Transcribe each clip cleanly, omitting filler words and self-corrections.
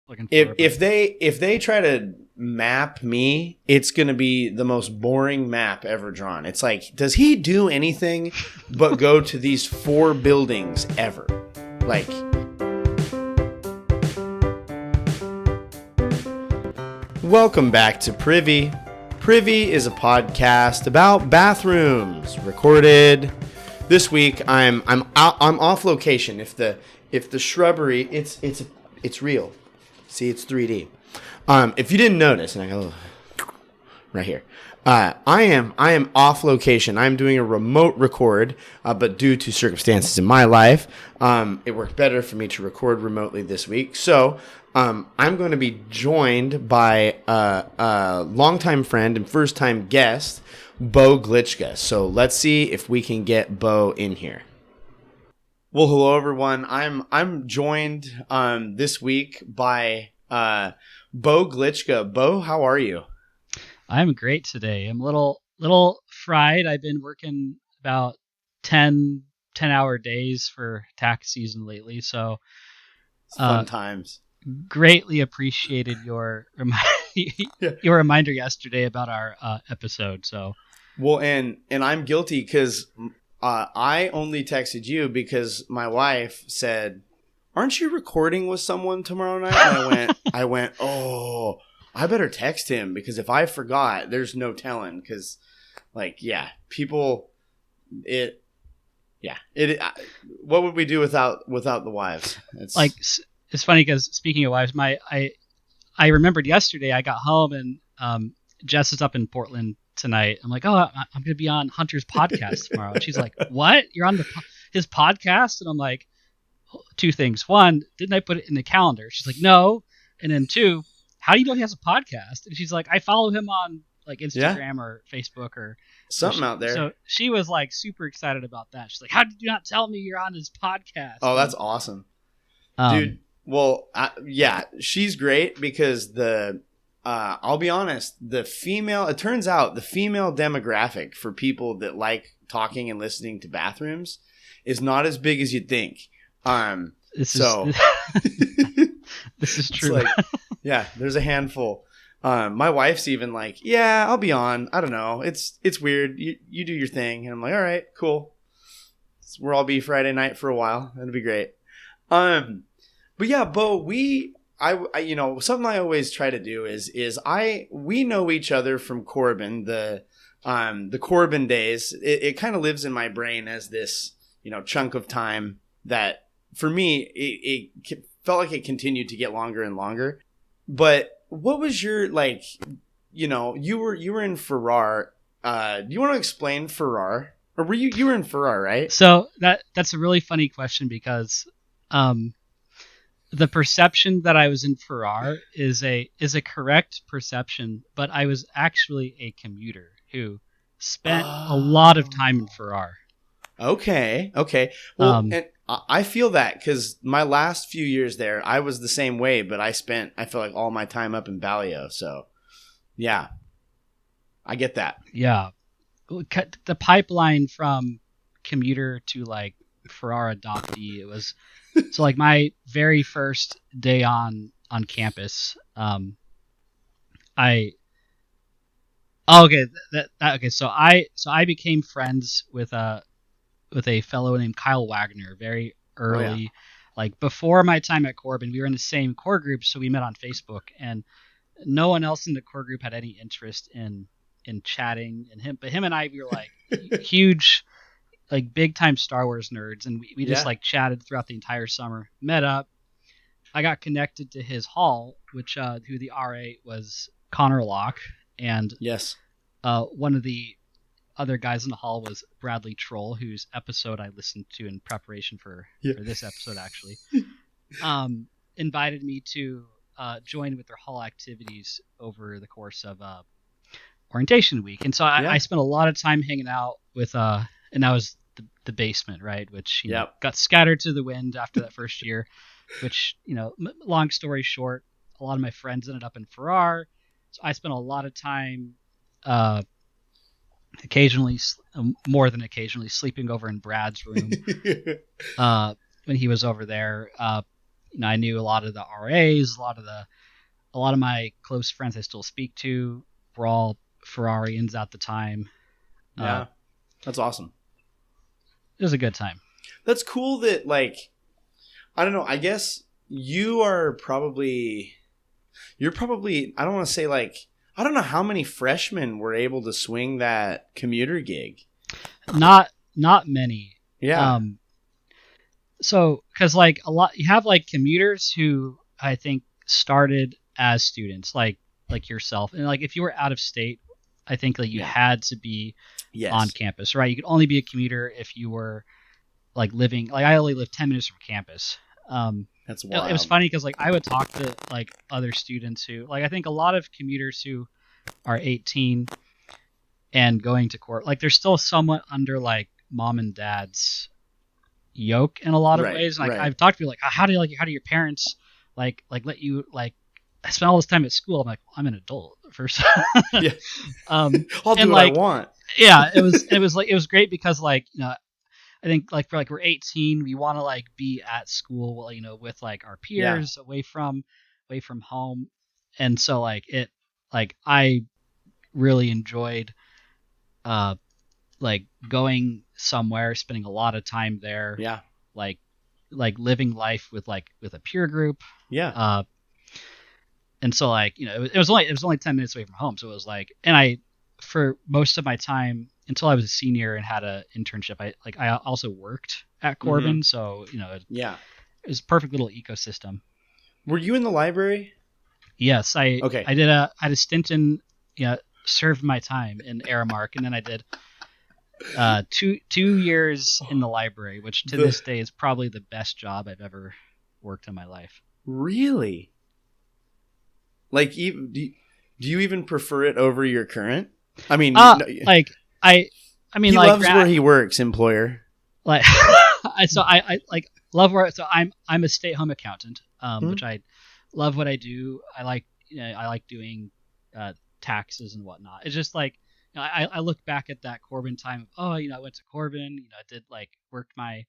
looking If forward. if they try to map me, it's gonna be the most boring map ever drawn. It's like, does he do anything but go to these 4 buildings ever? Like, welcome back to Privy. Privy is a podcast about bathrooms, recorded. This week I'm off location. If the shrubbery, it's real. See, it's 3D. If you didn't notice, and I go right here, I am off location. I'm doing a remote record, but due to circumstances in my life, it worked better for me to record remotely this week. So I'm going to be joined by a longtime friend and first time guest, Beau Glitschka. So let's see if we can get Beau in here. Well, hello everyone. I'm joined this week by Beau Glitschka. Beau, how are you? I'm great today. I'm a little fried. I've been working about 10-hour days for tax season lately, so It's fun times. Greatly appreciated your your reminder yesterday about our episode. So, well, and I'm guilty because I only texted you because my wife said, "Aren't you recording with someone tomorrow night?" And I went, "Oh, I better text him because if I forgot, there's no telling." Because, like, yeah, people, what would we do without the wives? It's funny because speaking of wives, I remembered yesterday I got home and Jess is up in Portland tonight. I'm like, oh, I'm going to be on Hunter's podcast tomorrow. And she's like, what? You're on his podcast? And I'm like, 2 things. 1, didn't I put it in the calendar? She's like, no. And then 2, how do you know he has a podcast? And she's like, I follow him on like Instagram or Facebook or something out there. So she was like super excited about that. She's like, how did you not tell me you're on his podcast? Oh, that's awesome. Dude. Well, yeah, she's great because I'll be honest, it turns out the female demographic for people that like talking and listening to bathrooms is not as big as you'd think. This is true. Like, yeah, there's a handful. My wife's even like, yeah, I'll be on. I don't know. It's weird. You do your thing. And I'm like, all right, cool. We'll all be Friday night for a while. That'll be great. But yeah, Beau, I something I always try to do is we know each other from Corbin, the Corbin days. It kind of lives in my brain as this, chunk of time that for me, it felt like it continued to get longer and longer. But what was your, you were in Farrar. Do you want to explain Farrar? Or you were in Farrar, right? So that's a really funny question because, the perception that I was in Farrar is a correct perception, but I was actually a commuter who spent a lot of time in Farrar. Okay. Well, and I feel that because my last few years there, I was the same way, but I feel like all my time up in Ballet. So, yeah, I get that. Yeah. The pipeline from commuter to like Farrar adoptee, it was... So like my very first day on campus, So I became friends with a fellow named Kyle Wagner very early. Oh, yeah. Like before my time at Corbin, we were in the same core group, so we met on Facebook, and no one else in the core group had any interest in chatting. But him and I, we were like huge. Like big time Star Wars nerds, and we just like chatted throughout the entire summer, met up. I got connected to his hall, which who the RA was Connor Locke, and one of the other guys in the hall was Bradley Troll, whose episode I listened to in preparation for this episode actually. Invited me to join with their hall activities over the course of orientation week, and so I spent a lot of time hanging out with and that was the basement, right? Which got scattered to the wind after that first year. Which long story short, a lot of my friends ended up in Farrar, so I spent a lot of time, occasionally, more than occasionally, sleeping over in Brad's room when he was over there. I knew a lot of the RAs, a lot of my close friends I still speak to were all Ferrarians at the time. Yeah, that's awesome. It was a good time. That's cool that, like, I don't know, I guess you're probably, I don't want to say, like, I don't know how many freshmen were able to swing that commuter gig. Not many. Yeah. So, because like a lot, you have like commuters who I think started as students, like yourself, and like if you were out of state, I think like you had to be on campus, right? You could only be a commuter if you were like living. Like I only lived 10 minutes from campus. That's wild. It was funny because like I would talk to like other students who like I think a lot of commuters who are 18 and going to court, like they're still somewhat under like mom and dad's yoke in a lot of ways. Like I've talked to people like, how do your parents like let you like spend all this time at school? I'm like, well, I'm an adult first. Yeah. I'll do what like, I want. Yeah, it was great because like, I think like we're 18, we want to like be at school, with like our peers, away from home. And so like I really enjoyed like going somewhere, spending a lot of time there. Yeah. Like living life with a peer group. Yeah. And so like, it was only 10 minutes away from home. So it was like, and for most of my time until I was a senior and had an internship, I also worked at Corbin. Mm-hmm. So, it was a perfect little ecosystem. Were you in the library? Yes. I had a stint in, served my time in Aramark, and then I did 2 years in the library, which to this day is probably the best job I've ever worked in my life. Really? Like, do you even prefer it over your current? I mean, like I mean, he like, loves where he works, employer. Like, I like love where. So I'm a stay-at-home accountant, which I love what I do. I like doing taxes and whatnot. It's just like, I look back at that Corbin time of, I went to Corbin. I did like worked my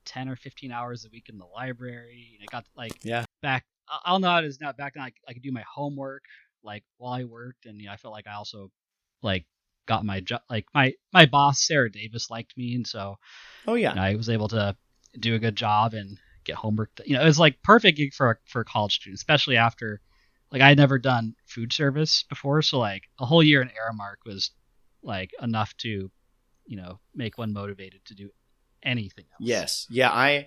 10 or 15 hours a week in the library. I got like back. I'll know how it is now. Back then, I could do my homework like while I worked, and I felt like I also like got my job. Like my boss Sarah Davis liked me, and so I was able to do a good job and get homework. It was like perfect gig for a college student, especially after like I had never done food service before, so like a whole year in Aramark was like enough to make one motivated to do anything else. Yes. Yeah,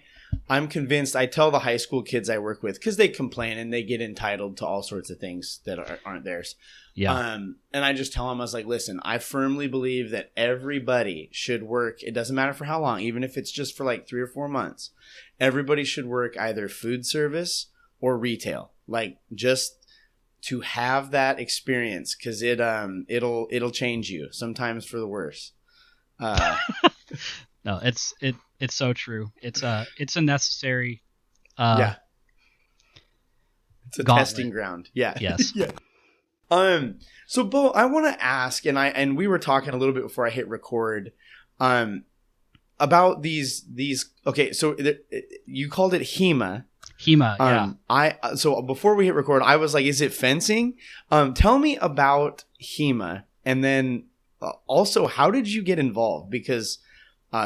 I'm convinced. I tell the high school kids I work with, because they complain and they get entitled to all sorts of things that aren't theirs. Yeah. And I just tell them, I was like, listen, I firmly believe that everybody should work. It doesn't matter for how long, even if it's just for like 3 or 4 months. Everybody should work either food service or retail, like just to have that experience, because it'll change you sometimes for the worse. No, it's so true. It's a necessary. It's a gauntlet. Testing ground. Yeah. Yes. Yeah. So Beau, I want to ask, and we were talking a little bit before I hit record, about these. Okay, so you called it HEMA. HEMA. Yeah. So before we hit record, I was like, is it fencing? Tell me about HEMA, and then also, how did you get involved? Because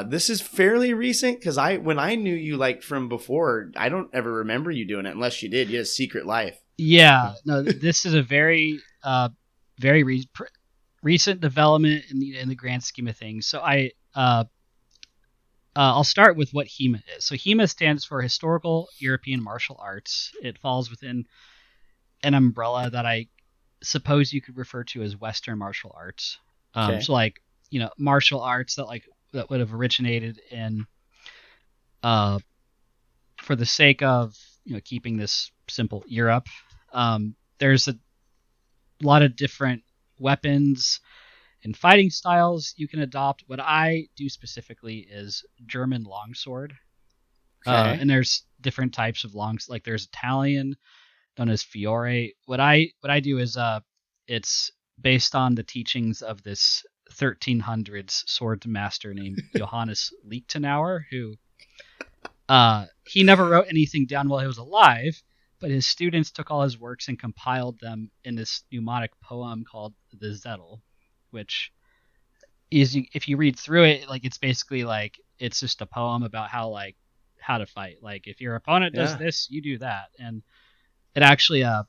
this is fairly recent, because when I knew you like from before, I don't ever remember you doing it unless you did. You had a secret life. Yeah, no, this is a very recent development in the grand scheme of things. So I'll start with what HEMA is. So HEMA stands for Historical European Martial Arts. It falls within an umbrella that I suppose you could refer to as Western martial arts. So like, martial arts that would have originated in, for the sake of keeping this simple, Europe. There's a lot of different weapons and fighting styles you can adopt. What I do specifically is German longsword. And there's different types of longs. Like there's Italian, known as Fiore. What I do is it's based on the teachings of this 1300s sword master named Johannes Liechtenauer, who He never wrote anything down while he was alive, but his students took all his works and compiled them in this mnemonic poem called the Zettel, which is, if you read through it, like it's basically like it's just a poem about how to fight. Like if your opponent does Yeah. this, you do that, and it actually I'm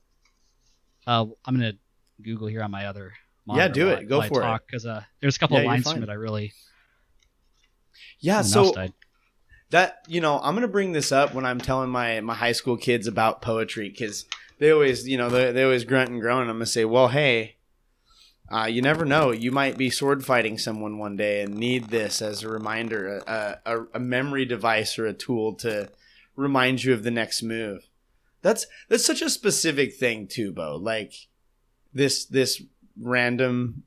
gonna Google here on my other Yeah, monitor do while it. Go I for it. talk because there's a couple Yeah, of you're lines from fine. it I really. Yeah, The mouse so died. that, I'm going to bring this up when I'm telling my high school kids about poetry, cuz they always, they always grunt and groan. I'm going to say, "Well, hey, you never know. You might be sword fighting someone one day and need this as a reminder, a memory device or a tool to remind you of the next move." That's such a specific thing too, Beau. Like this random,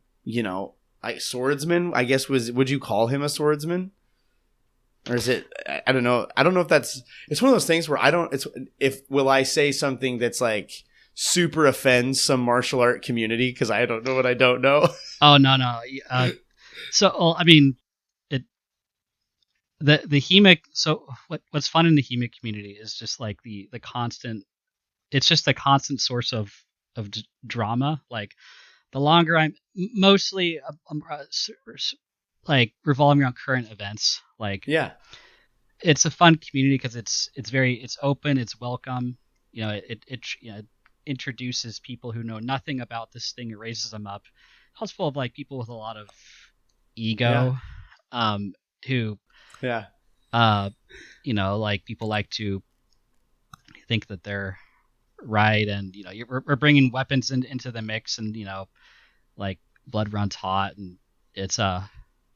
swordsman, I guess, would you call him a swordsman? Or is it, I don't know. I don't know if it's one of those things where will I say something that's like super offends some martial art community because I don't know what I don't know. Oh no. So well, I mean, it the HEMA. So what's fun in the HEMA community is just like the constant. It's just a constant source of drama. Like the longer I'm mostly like revolving around current events. Like Yeah. it's a fun community because it's open, it's welcome. It introduces people who know nothing about this thing, it raises them up. It's full of like people with a lot of Yeah. ego, who Yeah. uh like people like to think that they're right, and we're bringing weapons into the mix, and like blood runs hot, and it's no,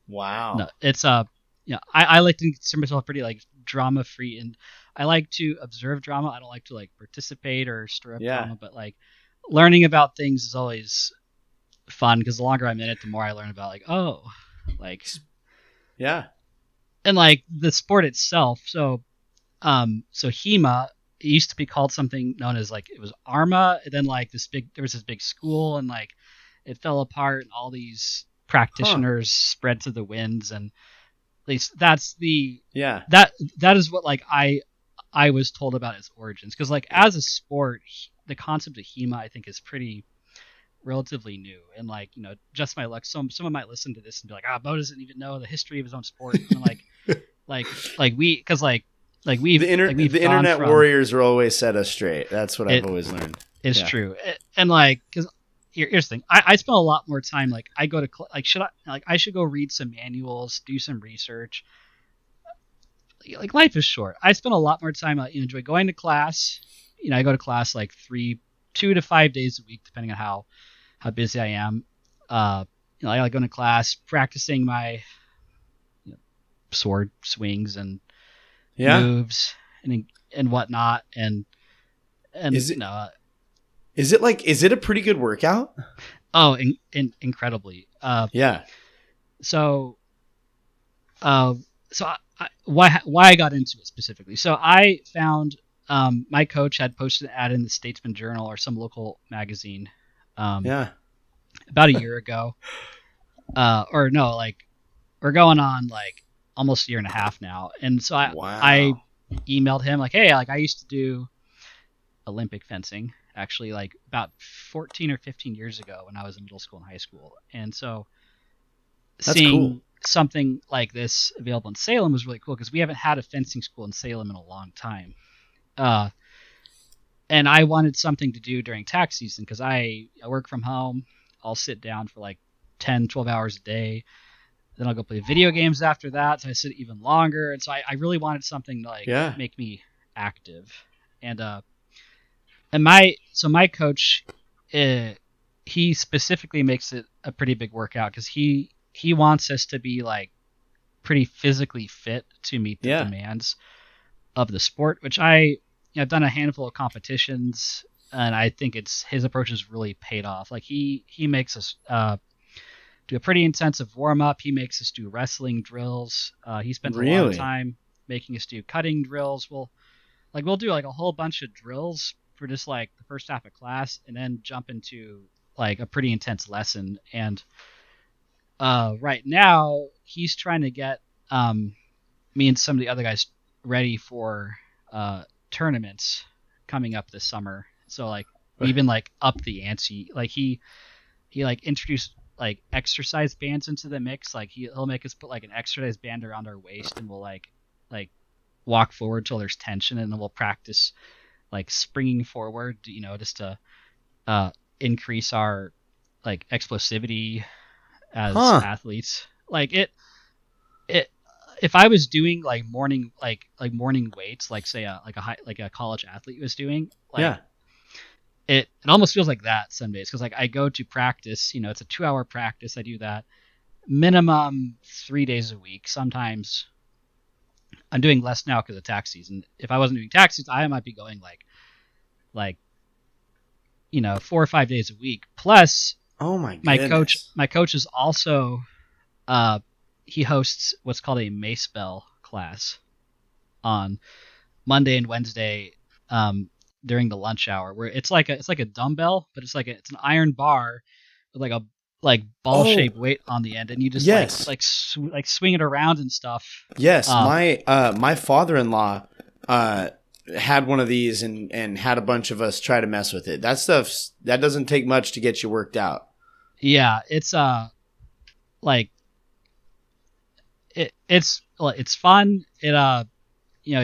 Wow. it's I like to consider myself pretty like drama free, and I like to observe drama. I don't like to like participate or stir up Yeah. drama, but like learning about things is always fun because the longer I'm in it, the more I learn about like, oh, like, Yeah. and like the sport itself. So HEMA, it used to be called something known as like, it was Arma, and then like there was this big school, and like it fell apart, and all these Huh. practitioners spread to the winds, and at least that's Yeah. that is what like I was told about its origins, because like as a sport, the concept of HEMA I think is pretty relatively new, and like just my luck, someone might listen to this and be like, Beau doesn't even know the history of his own sport, and like like we because we've The gone internet from warriors are always set us straight. That's what I've it. always learned. It's Yeah. true, and like because here's the thing, I spend a lot more time, like I go to like I should go read some manuals, do some research. Like life is short. I spend a lot more time. I enjoy going to class. I go to class like 2 to 5 days a week, depending on how busy I am. I like going to class, practicing my sword swings and Yeah. moves and whatnot, and Is it is it a pretty good workout? oh, incredibly. Yeah. So uh, so why I got into it specifically. So I found my coach had posted an ad in the Statesman Journal or some local magazine um, Yeah. about a year ago. Or no, like we're going on like almost a year and a half now. And so I Wow. emailed him like, hey, like I used to do Olympic fencing actually like about 14 or 15 years ago when I was in middle school and high school. And so That's cool. seeing something like this available in Salem was really cool because we haven't had a fencing school in Salem in a long time. Uh, and I wanted something to do during tax season because I work from home. I'll sit down for like 10, 12 hours a day. Then I'll go play video games after that. So I sit even longer. And so I really wanted something to like Yeah. make me active. And my coach, he specifically makes it a pretty big workout because he wants us to be like pretty physically fit to meet the Yeah. demands of the sport, which I've done a handful of competitions, and I think his approach has really paid off. Like he makes us do a pretty intensive warm up. He makes us do wrestling drills. He spends a lot of Really? time making us do cutting drills. We'll do like a whole bunch of drills for just like the first half of class, and then jump into like a pretty intense lesson. And right now he's trying to get me and some of the other guys ready for tournaments coming up this summer. So like we've been like up the ante. Like he like introduced like exercise bands into the mix. Like he'll make us put like an exercise band around our waist, and we'll like walk forward till there's tension, and then we'll practice like springing forward, just to increase our like explosivity as athletes. Like it if I was doing like morning weights, like say a college athlete was doing, like it almost feels like that some days, because like I go to practice, it's a 2-hour practice. I do that minimum 3 days a week. Sometimes I'm doing less now because of tax season. If I wasn't doing tax season, I might be going like 4 or 5 days a week. Plus, oh my goodness, my coach is also he hosts what's called a Mace Bell class on Monday and Wednesday during the lunch hour, where it's like a dumbbell, but it's an iron bar with like ball shaped weight on the end, and you just like swing it around and stuff. Yes, my father-in-law had one of these and had a bunch of us try to mess with it. That doesn't take much to get you worked out. Yeah, it's like it's fun. It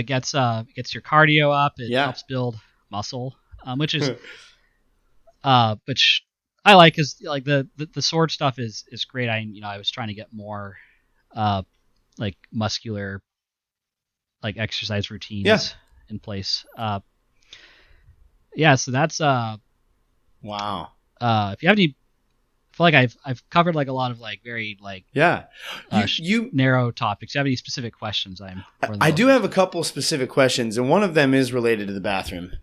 gets your cardio up. It helps build muscle, which I like, because like the sword stuff is great. I was trying to get more like muscular like exercise routines in place. So that's wow. If you have any, I feel like I've covered like a lot of like very like you narrow topics. Do you have any specific questions? I do have a couple specific questions, and one of them is related to the bathroom.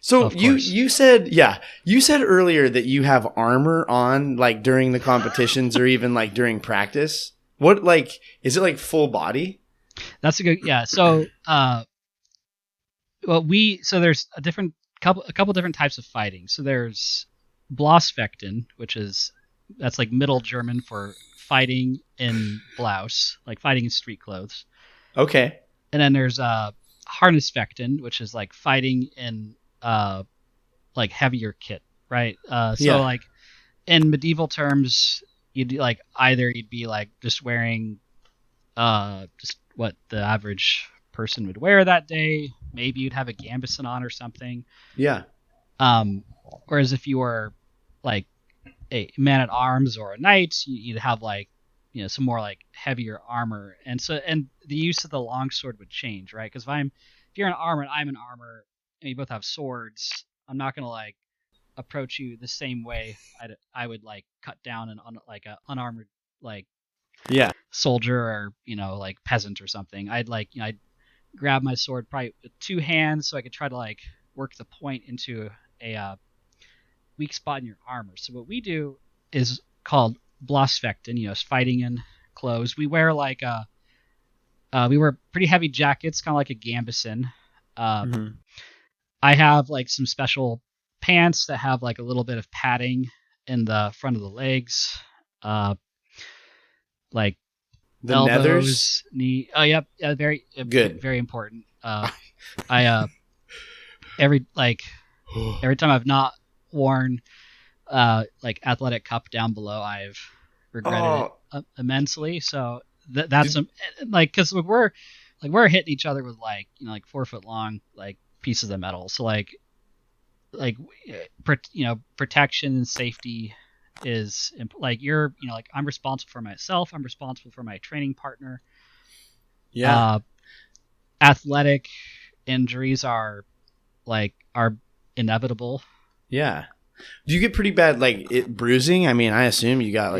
So you said earlier that you have armor on like during the competitions or even like during practice. What, like, is it like full body? That's a good, So, there's a couple different types of fighting. So there's Blossfechten, that's like Middle German for fighting in blouse, like fighting in street clothes. Okay. And then there's Harnessfechten, which is like fighting in like heavier kit, right? Like in medieval terms, you'd be like just wearing just what the average person would wear that day. Maybe you'd have a gambeson on or something. Yeah. Whereas if you were like a man at arms or a knight, you'd have like some more like heavier armor, and the use of the longsword would change, right? Because if you're in armor and I'm in armor and we both have swords, I'm not gonna like approach you the same way I would like cut down an unarmored like soldier or like peasant or something. I'd grab my sword probably with 2 hands so I could try to like work the point into a weak spot in your armor. So what we do is called Blossfechten, fighting in clothes. We wear like we wear pretty heavy jackets, kind of like a gambeson. I have like some special pants that have like a little bit of padding in the front of the legs, like the elbows, nethers, knee. Oh, yep, very good, very important. Every time I've not worn like athletic cup down below, I've regretted it immensely. So that's because we're hitting each other with like 4 foot long like pieces of metal. So protection and safety is like I'm responsible for myself. I'm responsible for my training partner. Athletic injuries are inevitable. Do you get pretty bad bruising? I mean, I assume you got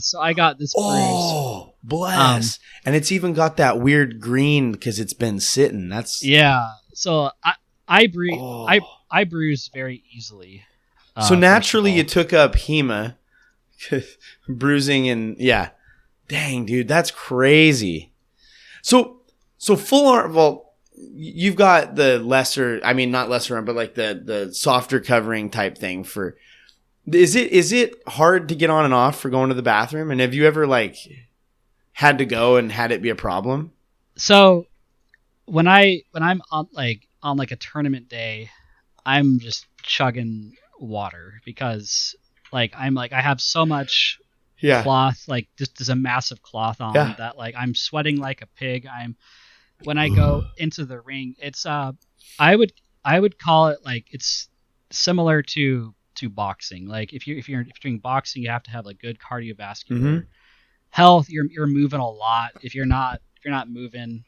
so I got this bruise. Oh, bless. And it's even got that weird green because it's been sitting. That's so I bruise very easily. So naturally you took up HEMA bruising and dang, dude, that's crazy. So full arm, well, you've got the not lesser arm, but like the softer covering type thing for. Is it hard to get on and off for going to the bathroom? And have you ever like had to go and had it be a problem? So when I'm on like a tournament day, I'm just chugging water because like I have so much Yeah. cloth, like just there's a massive cloth on Yeah. that like I'm sweating like a pig. I'm when I go into the ring, it's I would I would call it like it's similar to boxing. Like if you're doing boxing, you have to have like good Mm-hmm. cardiovascular health. You're moving a lot. If you're not moving,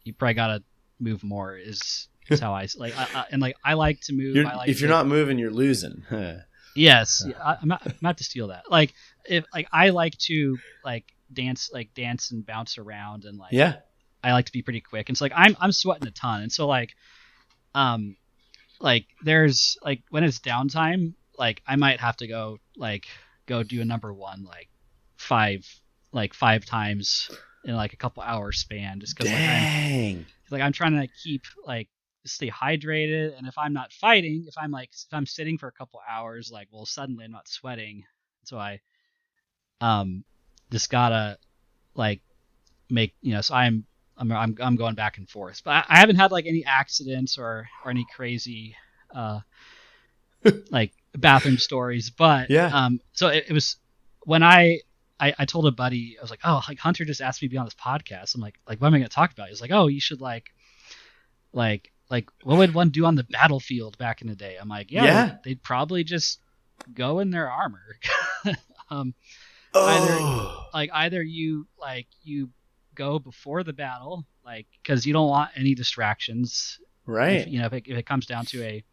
you probably gotta move more. Is how like and like I like to move. I like If you're to not moving, you're losing. yes. Yeah, I'm not to steal that. Like if like I like to dance and bounce around and like Yeah. I like to be pretty quick. And so like I'm sweating a ton. And so um like there's like when it's downtime, like I might have to go do a number one five five times in like a couple hours span just because Dang. I'm trying to keep stay hydrated. And if I'm not fighting, if I'm sitting for a couple hours, like well suddenly I'm not sweating. So I um just gotta like make so I'm going back and forth, but I haven't had like any accidents or any crazy like bathroom stories. But Yeah. so it was when I told a buddy, I was like, oh, like Hunter just asked me to be on this podcast. I'm like what am I going to talk about? He's like, oh, you should like what would one do on the battlefield back in the day? I'm like, yeah, Yeah. they'd probably just go in their armor. um either Oh. either you go before the battle, like because you don't want any distractions. If Right. if it comes down to a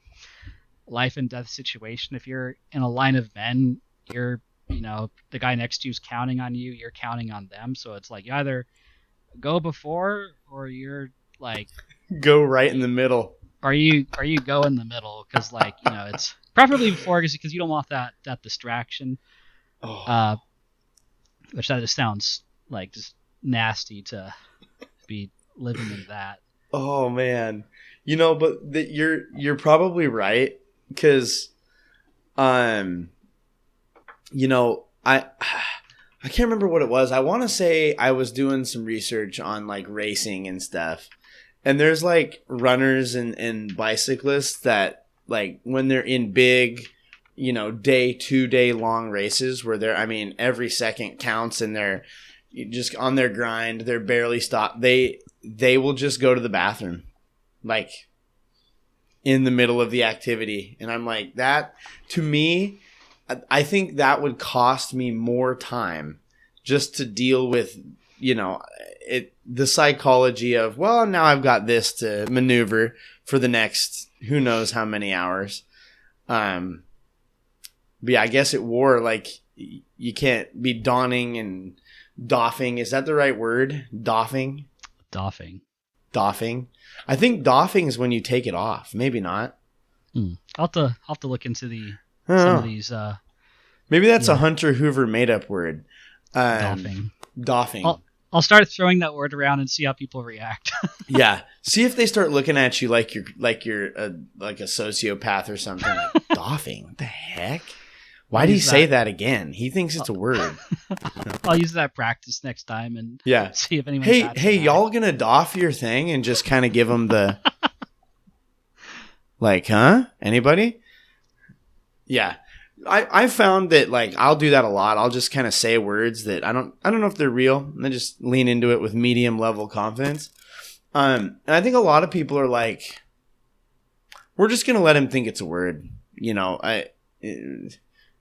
life and death situation, if you're in a line of men, you're the guy next to you's counting on you, you're counting on them. So it's like you either go before or you're like Go right in the middle. are you go in the middle because it's preferably before because you don't want that distraction. Oh. uh which that just sounds like just nasty to be living in that. Oh man. But you're probably right because um I I can't remember what it was. I want to say I was doing some research on like racing and stuff. And there's like runners and bicyclists that like when they're in big, 2 day long races where they're, I mean, every second counts and they're just on their grind. They're barely stopped. They will just go to the bathroom like in the middle of the activity. And I'm like, that to me, I think that would cost me more time just to deal with, the psychology of, well, now I've got this to maneuver for the next who knows how many hours. But yeah, I guess at war, like you can't be donning and doffing. Is that the right word? Doffing? Doffing. Doffing. I think doffing is when you take it off. Maybe not. I'll have to look into I don't some know. of these Maybe that's a yeah, Hunter Hoover made up word. doffing. Doffing. I'll start throwing that word around and see how people react. Yeah. See if they start looking at you like you're like a sociopath or something. Like doffing. What the heck? Why do you say that again? He thinks it's a word. I'll use that practice next time and Yeah. see if anyone. Hey, y'all gonna doff your thing and just kind of give them the like, huh? Anybody? Yeah. I found that like I'll do that a lot. I'll just kind of say words that I don't know if they're real, and then just lean into it with medium level confidence. And I think a lot of people are like, we're just gonna let him think it's a word.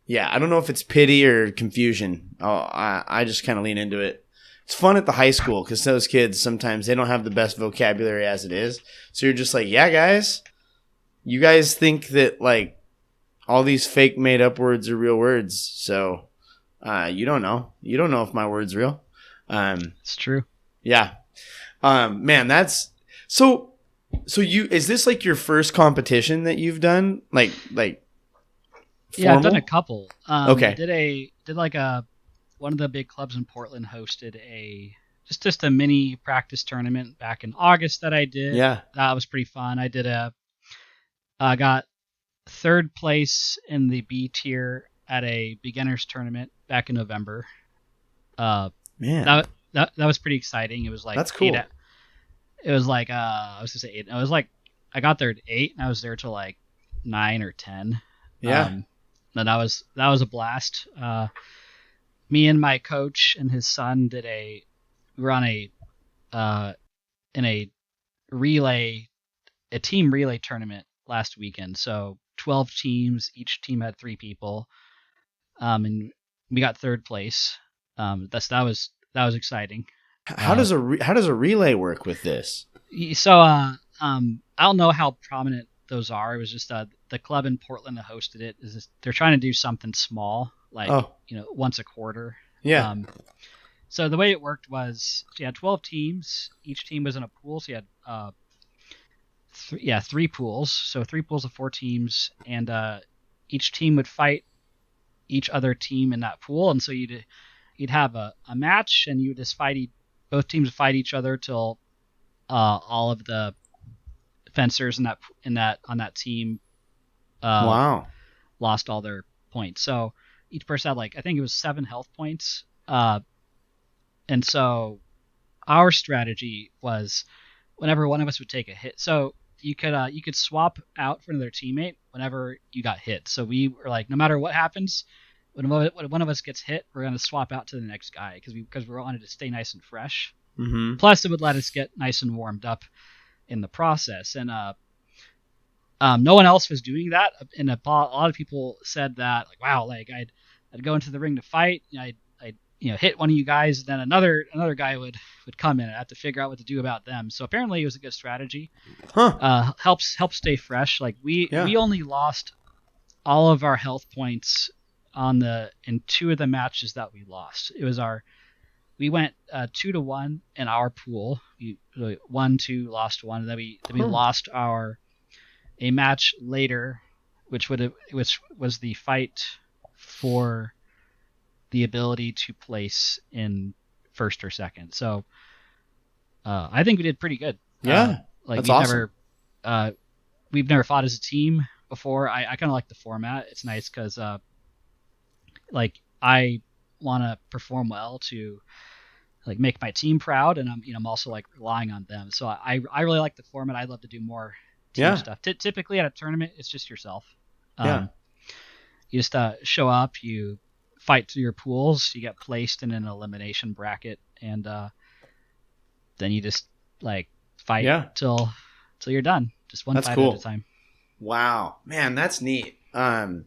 Yeah, I don't know if it's pity or confusion. I just kind of lean into it. It's fun at the high school because those kids sometimes they don't have the best vocabulary as it is. So you're just like, yeah, guys, you guys think that like all these fake made up words are real words. So you don't know. You don't know if my word's real. It's true. Yeah. Man, that's so is this like your first competition that you've done? Like Yeah, I've formal? done a couple. Okay. Did like one of the big clubs in Portland hosted just a mini practice tournament back in August that I did. Yeah. That was pretty fun. I got third place in the B tier at a beginners tournament back in November. Man. That was pretty exciting. It was like That's cool. It was like I was gonna say 8. I was like I got there at 8 and I was there till like 9 or 10. Yeah. And that was a blast. Me and my coach and his son did a we were on a in relay a team relay tournament last weekend. So 12 teams, each team had 3 people. And we got third place. That was exciting. Uh, How does a relay work with this? so I don't know how prominent those are. It was just the club in Portland that hosted it. They're trying to do something small, like Oh, once a quarter. yeah. So the way it worked was you had 12 teams. Each team was in a pool. So you had 3 pools. So 3 pools of 4 teams, and each team would fight each other team in that pool, and so you'd have a match, and you would just both teams would fight each other till all of the fencers on that team Wow. lost all their points. So each person had I think it was 7 health points, and so our strategy was whenever one of us would take a hit. So you could swap out for another teammate whenever you got hit. So we were like, no matter what happens, when one of us gets hit, we're gonna swap out to the next guy because we wanted to stay nice and fresh. Mm-hmm. Plus, it would let us get nice and warmed up in the process. And no one else was doing that. And a lot of people said that wow, I'd go into the ring to fight. I'd hit one of you guys, and then another guy would come in. I have to figure out what to do about them. So apparently, it was a good strategy. Huh. Helps stay fresh. We only lost all of our health points in 2 of the matches that we lost. We went 2-1 in our pool. We won 2, lost 1, and then we lost a match later, which was the fight for the ability to place in first or second. So I think we did pretty good. Yeah, that's awesome. We've never fought as a team before. I kind of like the format. It's nice because I want to perform well to make my team proud, and I'm also relying on them. So I really like the format. I'd love to do more team stuff. Typically at a tournament, it's just yourself. You just show up, you fight through your pools, you get placed in an elimination bracket, and then you just fight till you're done. Just one fight at a time. Wow, man, that's neat. That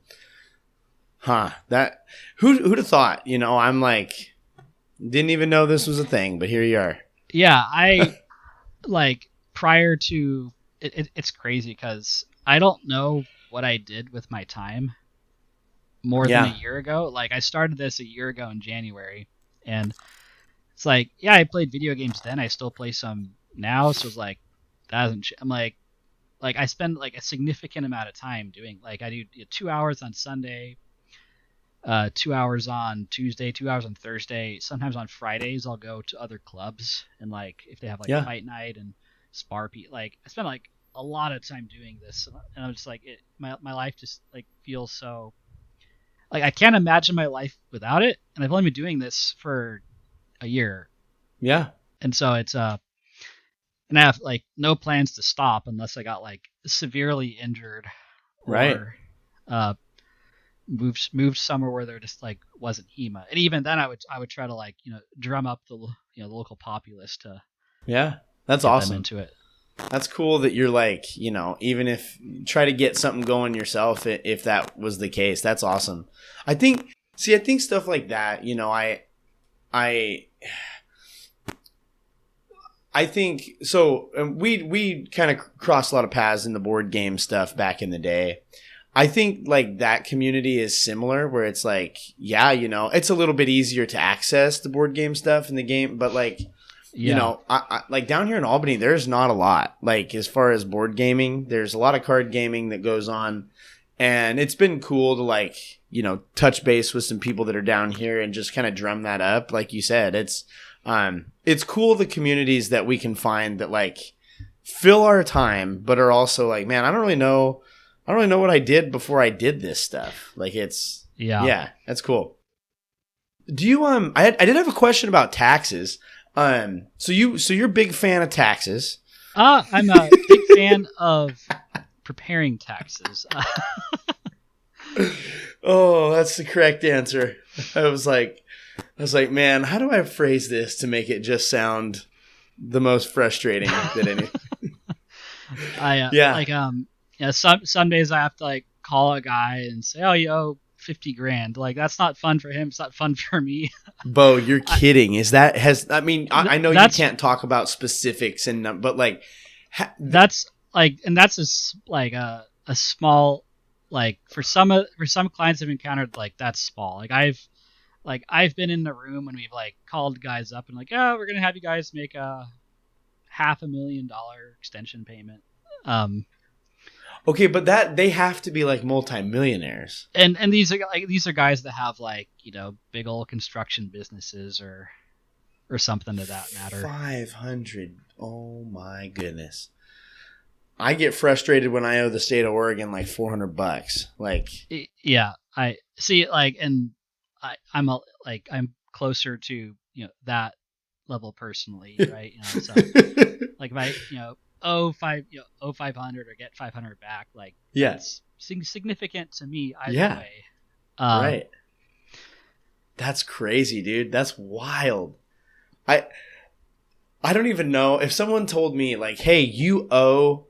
who'd have thought? I'm didn't even know this was a thing, but here you are. Yeah, I prior to it's crazy because I don't know what I did with my time more than a year ago. I started this a year ago in January, and it's I played video games then. I still play some now, so it's that hasn't. I'm I spend a significant amount of time doing I do 2 hours on Sunday, 2 hours on Tuesday, 2 hours on Thursday. Sometimes on Fridays I'll go to other clubs and if they have fight night and spar. I spend a lot of time doing this, and I'm just my life just feels so I can't imagine my life without it, and I've only been doing this for a year. Yeah. And so it's and I have no plans to stop unless I got severely injured or moved somewhere where there just wasn't HEMA. And even then I would try to drum up the the local populace to that's get awesome them into it. That's cool that you're even if try to get something going yourself, if that was the case. That's awesome. I think stuff like that, I think so. We kind of crossed a lot of paths in the board game stuff back in the day. I think that community is similar where it's it's a little bit easier to access the board game stuff in the game, but I down here in Albany, there's not a lot. As far as board gaming, there's a lot of card gaming that goes on, and it's been cool to touch base with some people that are down here and just kind of drum that up. Like you said, it's cool the communities that we can find that fill our time, but are also man, I don't really know what I did before I did this stuff. It's that's cool. Do you I did have a question about taxes. So you're a big fan of taxes. I'm a big fan of preparing taxes. Oh, that's the correct answer. I was like, man, how do I phrase this to make it just sound the most frustrating that any? Yeah, Some days I have to like call a guy and say, "Oh, you owe 50 grand." Like that's not fun for him. It's not fun for me. Beau, you're I, kidding. I mean, I know you that's can't talk about specifics but like, that's like, and that's like a small, like for some clients I've encountered, like that's small. I've been in the room when we've like called guys up and like, "Oh, we're gonna have you guys make a $500,000 extension payment." Um, okay, but that they have to be like multimillionaires. and these are guys that have like big old construction businesses or something to that matter. 500. Oh my goodness. I get frustrated when I owe the state of Oregon like $400. Like, Yeah, I see. Like, and I'm closer to that level personally, right? So like if I owe 500 or get 500 back, like yeah, that's significant to me either yeah, way. right. That's crazy, dude. That's wild. I I don't even know if someone told me like, "Hey, you owe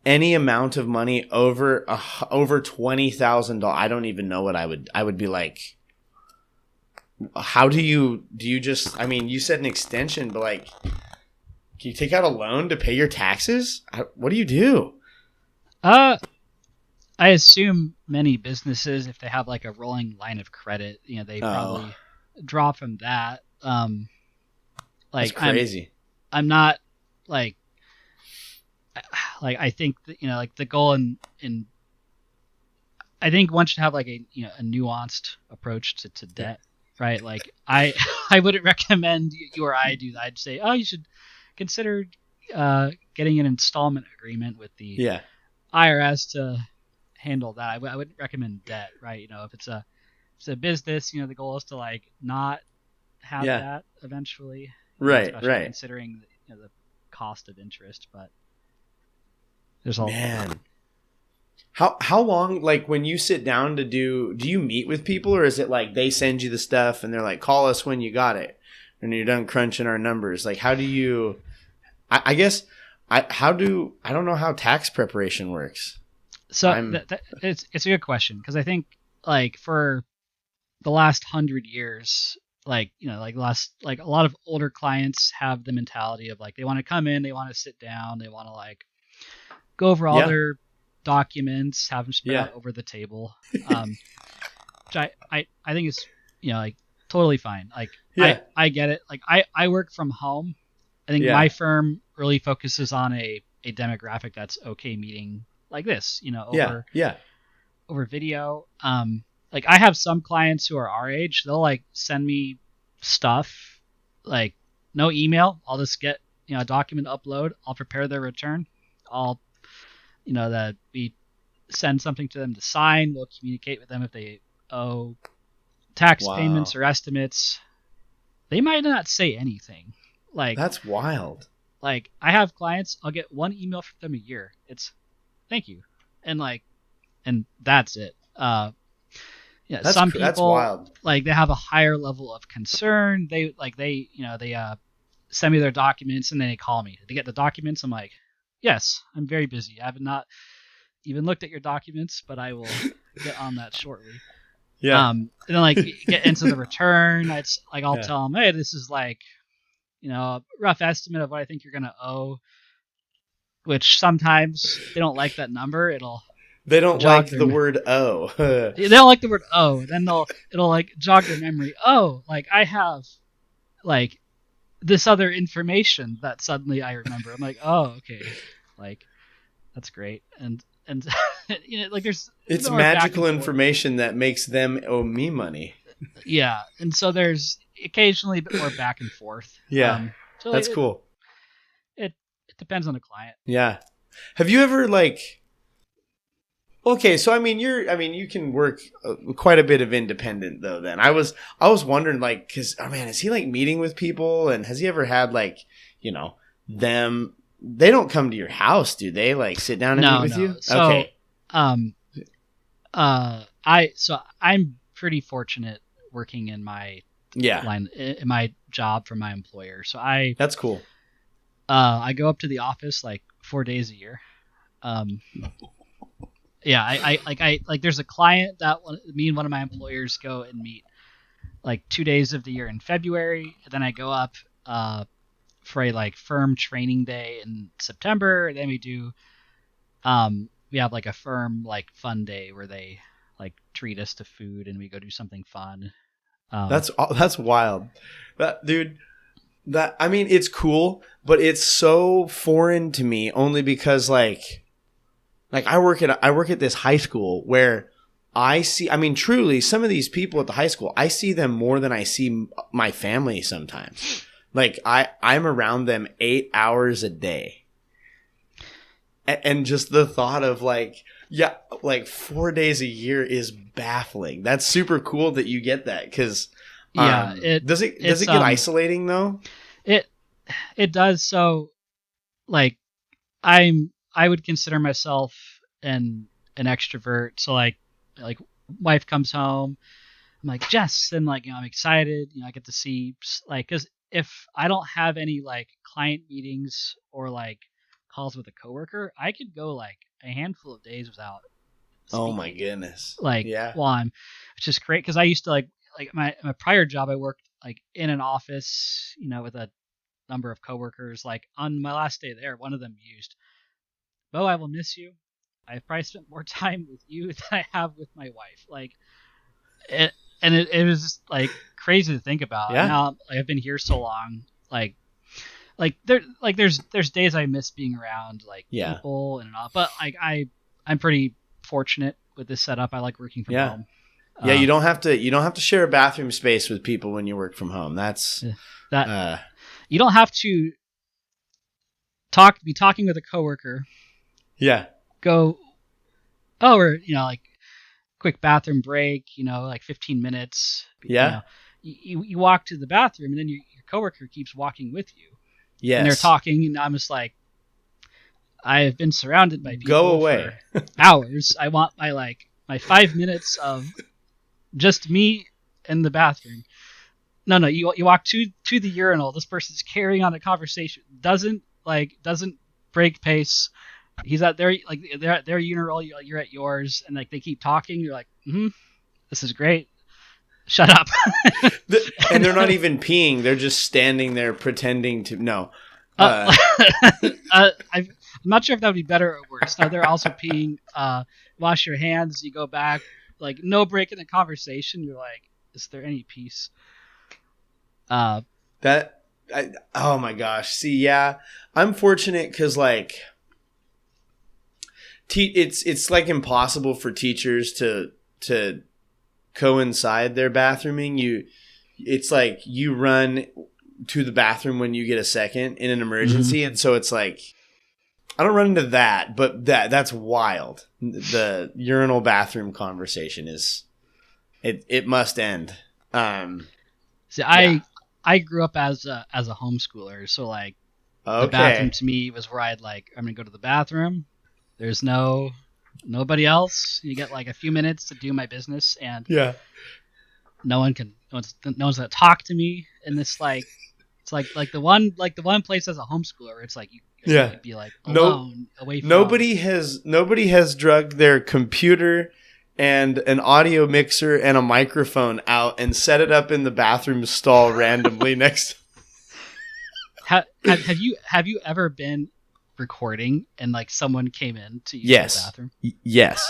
any amount of money over $20,000." I don't even know what I would be like. How do you just? I mean, you said an extension, but like, can you take out a loan to pay your taxes? What do you do? I assume many businesses, if they have like a rolling line of credit, they Oh, probably draw from that. that's Like crazy. I'm not like I think that, like the goal in I think one should have like a nuanced approach to Yeah. debt, right? Like I wouldn't recommend you or I do that. I'd say, oh, you should consider getting an installment agreement with the Yeah. IRS to handle that. I wouldn't recommend debt, right? If it's a business, the goal is to like not have Yeah. that eventually, Right. especially Right. considering the cost of interest. But there's all Man. How long, like when you sit down to do you meet with people, or is it like they send you the stuff and they're like, call us when you got it and you're done crunching our numbers? Like, how do you, I guess, I don't know how tax preparation works. so I'm, it's a good question because I think like for the last 100 years, like like last like a lot of older clients have the mentality of like they want to come in, they want to sit down, they want to like go over all yeah, their documents, have them spread yeah, out over the table, which I think is like totally fine. Like yeah, I get it. Like I work from home. I think yeah, my firm really focuses on a demographic that's okay meeting like this, yeah, yeah, over video. Like I have some clients who are our age. They'll like send me stuff, like no email. I'll just get a document upload. I'll prepare their return. I'll that we send something to them to sign. We'll communicate with them if they owe tax wow, payments or estimates. They might not say anything. Like that's wild. like I have clients. I'll get one email from them a year. It's thank you, and and that's it. Yeah, some That's people wild. like they have a higher level of concern. They send me their documents and then they call me to get the documents. I'm like, yes, I'm very busy. I have not even looked at your documents, but I will get on that shortly. Yeah, And then like get into the return. It's like I'll yeah. tell them, hey, this is like a rough estimate of what I think you're gonna owe. Which sometimes if they don't like that number, it'll They don't jog like their the word "oh." they don't like the word oh. Then it'll like jog their memory. Oh, like I have like this other information that suddenly I remember. I'm like, oh, okay, like that's great. And like there's It's more back and magical forth. information that makes them owe me money. Yeah, and so there's occasionally a bit more back and forth. Yeah, So that's cool. it it depends on the client. Yeah. Have you ever like? Okay, so I mean, you can work quite a bit of independent though. Then I was wondering like, cause oh man, is he like meeting with people, and has he ever had like, them they don't come to your house, do they? Like sit down and meet with you? So, okay. I'm pretty fortunate working in my line in my job for my employer. So that's cool. I go up to the office like 4 days a year. There's a client that me and one of my employers go and meet like 2 days of the year in February. And then I go up for a like firm training day in September. And then we have like a firm like fun day where they like treat us to food and we go do something fun. That's wild. I mean, it's cool, but it's so foreign to me only because like I work at this high school where I see, I mean, truly some of these people at the high school, I see them more than I see my family sometimes. Like I'm around them 8 hours a day. And just the thought of like 4 days a year is baffling. That's super cool that you get that. Cause does it get isolating though? It does. So like I would consider myself an extrovert. So like wife comes home, I'm like, Jess, and like, I'm excited, I get to see like, cause if I don't have any like client meetings or like calls with a coworker, I could go like a handful of days without speaking. Oh my goodness. Like which is great. Cause I used to like my prior job, I worked like in an office, with a number of coworkers. Like on my last day there, one of them used, Beau, I will miss you. I've probably spent more time with you than I have with my wife. Like it was just like crazy to think about. Yeah. Now I've been here so long. There's days I miss being around like people and all, but like I'm pretty fortunate with this setup. I like working from home. Yeah, you don't have to share a bathroom space with people when you work from home. That's you don't have to be talking with a coworker. Yeah. Go or like quick bathroom break, like 15 minutes. Yeah. You walk to the bathroom and then your coworker keeps walking with you. Yes. And they're talking and I'm just like, I have been surrounded by people Go away for hours. I want my 5 minutes of just me in the bathroom. No, you walk to the urinal. This person's carrying on a conversation. Doesn't break pace. He's at their they're at their urinal. You're at yours, and like they keep talking. You're like, this is great. Shut up. And they're not even peeing. They're just standing there pretending to no. I'm not sure if that would be better or worse. Now they're also peeing. Wash your hands. You go back. Like no break in the conversation. You're like, is there any peace? Oh my gosh. See, yeah, I'm fortunate because like it's like impossible for teachers to coincide their bathrooming. It's like you run to the bathroom when you get a second in an emergency, and so it's like I don't run into that, but that's wild. The urinal bathroom conversation is it must end. See, I grew up as a homeschooler, so like the bathroom to me was where I'm gonna go to the bathroom. There's nobody else. You get like a few minutes to do my business, and no one's gonna talk to me. And it's like it's like the one place as a homeschooler, it's like you be like alone away from nobody has drugged their computer and an audio mixer and a microphone out and set it up in the bathroom stall randomly next. Have you ever been recording and like someone came in to use the bathroom? Yes.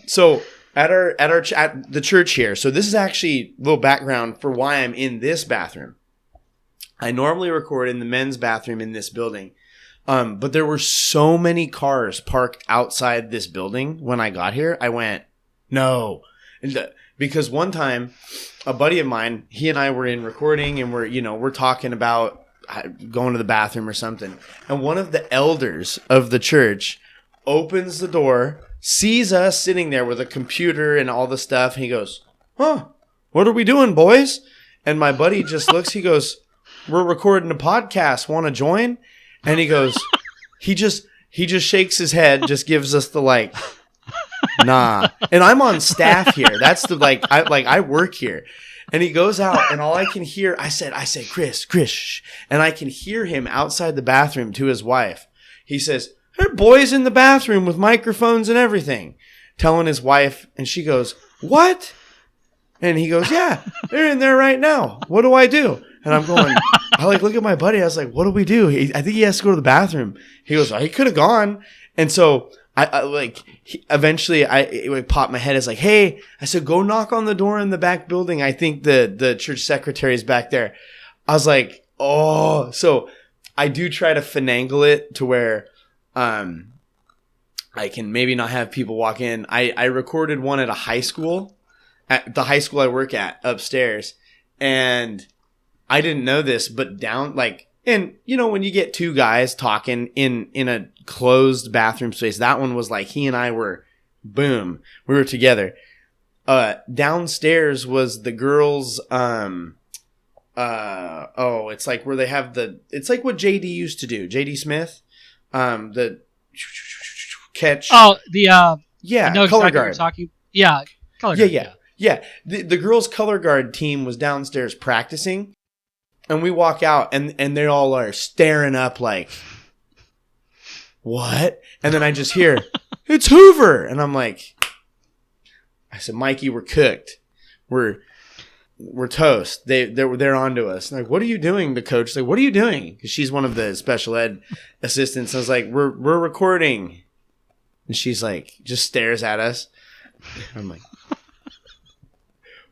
So at the church here. So this is actually a little background for why I'm in this bathroom. I normally record in the men's bathroom in this building. But there were so many cars parked outside this building when I got here. I went, no. Because one time, a buddy of mine, he and I were in recording and we're talking about going to the bathroom or something. And one of the elders of the church opens the door, sees us sitting there with a computer and all the stuff. And he goes, huh, what are we doing, boys? And my buddy just looks, he goes, we're recording a podcast. Want to join? And he goes, he just shakes his head, just gives us the like, nah. And I'm on staff here. That's the I work here. And he goes out, and all I can hear, I said, Chris, shh. And I can hear him outside the bathroom to his wife. He says, there are boys in the bathroom with microphones and everything, telling his wife. And she goes, what? And he goes, yeah, they're in there right now. What do I do? And I'm going, I look at my buddy. I was like, what do we do? I think he has to go to the bathroom. He goes, oh, he could have gone. And so eventually it popped my head. It's like, hey, I said, go knock on the door in the back building. I think the church secretary is back there. I was like, oh, so I do try to finagle it to where, I can maybe not have people walk in. I recorded one at a high school, at the high school I work at upstairs. And I didn't know this, but and you know, when you get two guys talking in a closed bathroom space, that one was like, he and I were, boom, we were together. Downstairs was the girls, it's like where they have it's like what JD used to do. JD Smith, the catch. Oh, yeah, I know color exactly guard. what you're talking. Yeah, color guard. Yeah. The girls' color guard team was downstairs practicing. And we walk out, and they all are staring up like, what? And then I just hear, it's Hoover. And I'm like, I said, Mikey, we're cooked. We're toast. They're onto us. And like, what are you doing? The coach like, what are you doing? Because she's one of the special ed assistants. I was like, we're recording. And she's like, just stares at us. I'm like,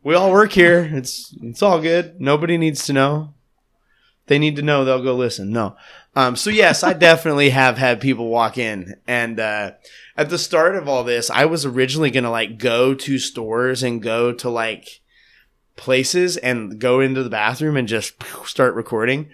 we all work here. It's all good. Nobody needs to know. They need to know, they'll go listen. No. So yes, I definitely have had people walk in. And at the start of all this, I was originally going to go to stores and go to places and go into the bathroom and just start recording.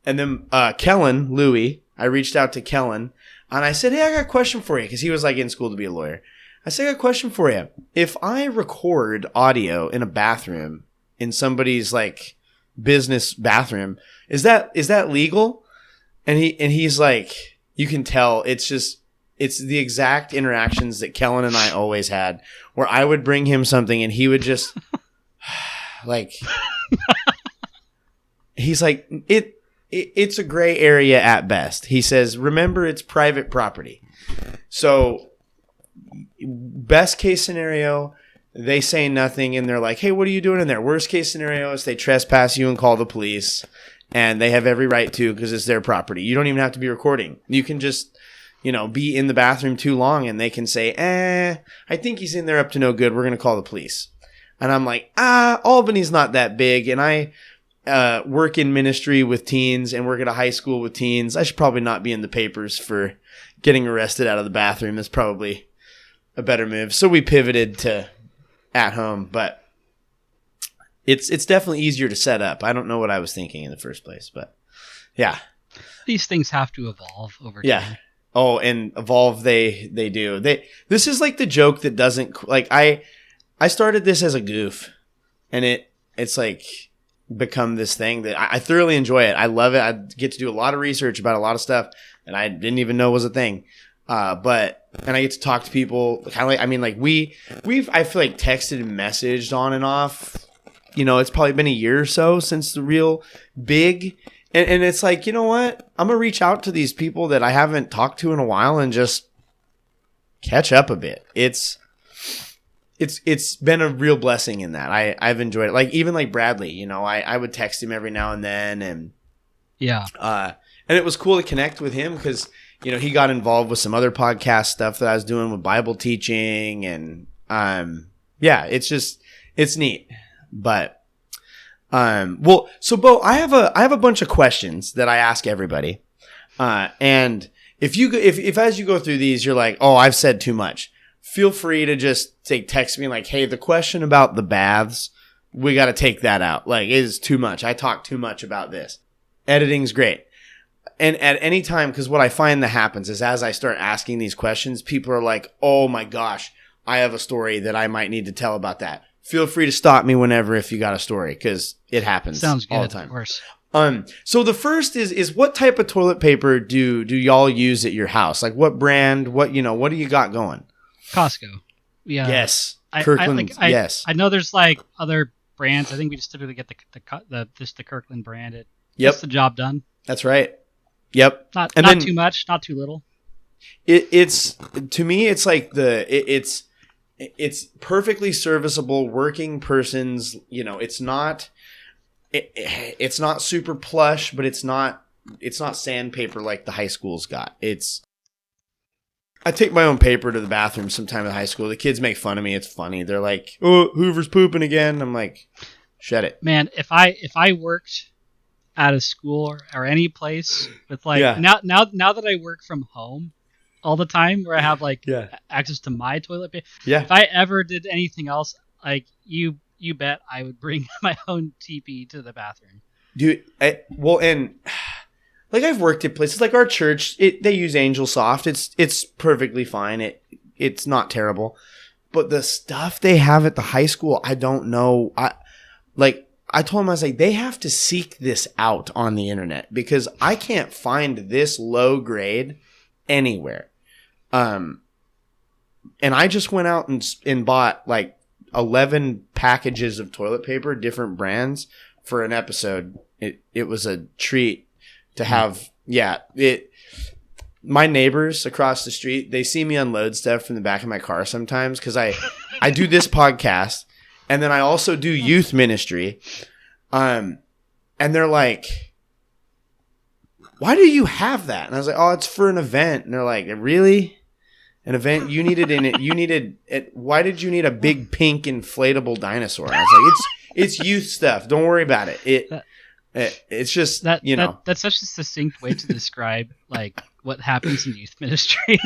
And then Kellen, Louie, I reached out to Kellen and I said, hey, I got a question for you. Because he was in school to be a lawyer. I said, I got a question for you. If I record audio in a bathroom in somebody's business bathroom, is that legal? And he's like, you can tell it's the exact interactions that Kellen and I always had, where I would bring him something and he would just he's like, it's a gray area at best. He says, remember, it's private property. So best case scenario, they say nothing and they're like, hey, what are you doing in there? Worst case scenario is they trespass you and call the police. And they have every right to, because it's their property. You don't even have to be recording. You can just, be in the bathroom too long and they can say, I think he's in there up to no good. We're going to call the police. And I'm like, Albany's not that big. And I work in ministry with teens and work at a high school with teens. I should probably not be in the papers for getting arrested out of the bathroom. That's probably a better move. So we pivoted to at home, but it's definitely easier to set up. I don't know what I was thinking in the first place, but yeah. These things have to evolve over time. Yeah. Oh, and evolve they do. This is like the joke that doesn't I started this as a goof, and it's become this thing that I thoroughly enjoy it. I love it. I get to do a lot of research about a lot of stuff that I didn't even know was a thing. And I get to talk to people we've I feel texted and messaged on and off. It's probably been a year or so since the real big, and it's you know what? I'm going to reach out to these people that I haven't talked to in a while and just catch up a bit. It's been a real blessing in that. I've enjoyed it. Even Bradley, I would text him every now and then, and yeah. And it was cool to connect with him because, he got involved with some other podcast stuff that I was doing with Bible teaching, and it's neat. But so Beau, I have a bunch of questions that I ask everybody, and if as you go through these you're like, oh, I've said too much, feel free to just text me hey, the question about the baths, we got to take that out. It is too much. I talk too much about this. Editing's great. And at any time, because what I find that happens is as I start asking these questions, people are like, oh my gosh, I have a story that I might need to tell about that. Feel free to stop me whenever if you got a story, because it happens. Sounds good, all the time. Of course. So the first is what type of toilet paper do y'all use at your house? Like what brand? What do you got going? Costco. Yeah. Yes. Kirkland. Yes. I know there's like other brands. I think we just typically get the Kirkland brand. It gets the job done. That's right. Yep. Not too much, not too little. It's to me, it's like it's perfectly serviceable working person's. It's not. It's not super plush, but it's not sandpaper like the high school's got. I take my own paper to the bathroom sometime in high school. The kids make fun of me. It's funny. They're like, "Oh, Hoover's pooping again." I'm like, "Shut it." Man, if I worked at a school or any place with now that I work from home all the time, where I have access to my toilet paper. Yeah. If I ever did anything else, like you bet I would bring my own TP to the bathroom. Dude, and I've worked at places like our church. They use Angel Soft. It's perfectly fine. It's not terrible, but the stuff they have at the high school, I don't know. I told them, I was like, they have to seek this out on the internet because I can't find this low grade anywhere. And I just went out and bought 11 packages of toilet paper, different brands, for an episode. It was a treat to have. Yeah, my neighbors across the street, they see me unload stuff from the back of my car sometimes because I do this podcast and then I also do youth ministry. And they're like, "Why do you have that?" And I was like, "Oh, it's for an event." And they're like, "Really? An event? You needed in it? You needed it? Why did you need a big pink inflatable dinosaur?" And I was like, "It's youth stuff. Don't worry about it. It's just that that's such a succinct way to describe what happens in youth ministry."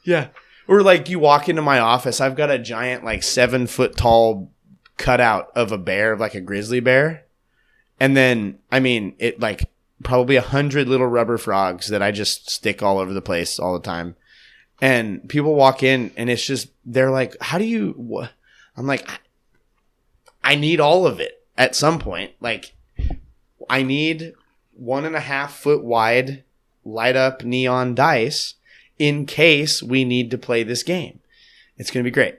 Yeah. Or you walk into my office, I've got a giant 7-foot tall cutout of a bear, like a grizzly bear, and then probably 100 little rubber frogs that I just stick all over the place all the time. And people walk in and it's just, they're like, "How do you?" I'm like, I need all of it at some point. I need 1.5 foot wide light up neon dice in case we need to play this game. It's going to be great.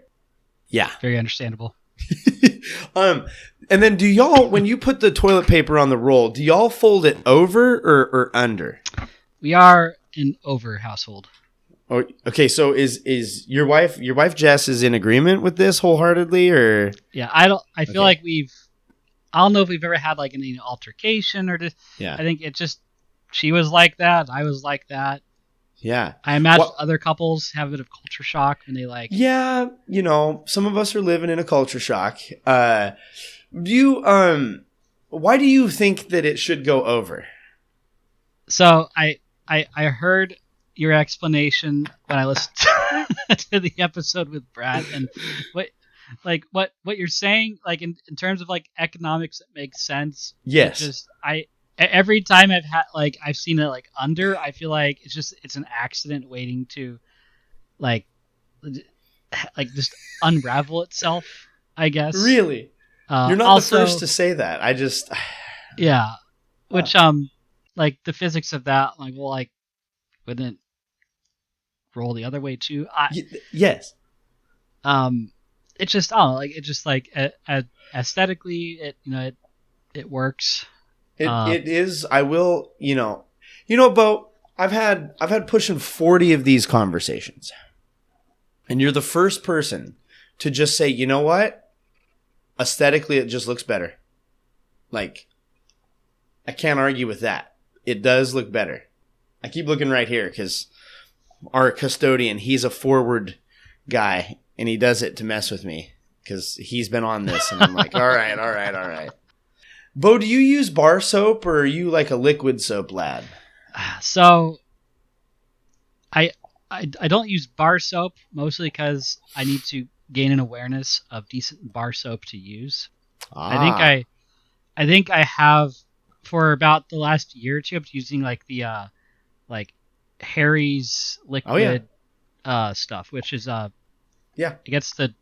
Yeah. Very understandable. And then do y'all, when you put the toilet paper on the roll, do y'all fold it over or under? We are an over household. Oh, okay. So is your wife Jess is in agreement with this wholeheartedly, or? Yeah, I feel like I don't know if we've ever had an altercation or just. Yeah. I think it just, she was like that, I was like that. Yeah. I imagine other couples have a bit of culture shock when they Yeah, some of us are living in a culture shock. Why do you think that it should go over? So I heard your explanation when I listened to the episode with Brad, and what you're saying, in terms of economics, it makes sense. Yes. Every time I've seen it under, I feel like it's an accident waiting to just unravel itself, I guess. Really? You're not also the first to say that. I just yeah. Which the physics of that wouldn't roll the other way too. Yes. It's just aesthetically it works. It is. I will. Beau, I've had pushing 40 of these conversations, and you're the first person to just say, "You know what? Aesthetically, it just looks better." I can't argue with that. It does look better. I keep looking right here because our custodian, he's a forward guy, and he does it to mess with me because he's been on this, and I'm like, all right. Beau, do you use bar soap or are you a liquid soap lad? So I don't use bar soap, mostly because I need to gain an awareness of decent bar soap to use. I think I have for about the last year or two. I'm using the Harry's liquid stuff, which is it gets the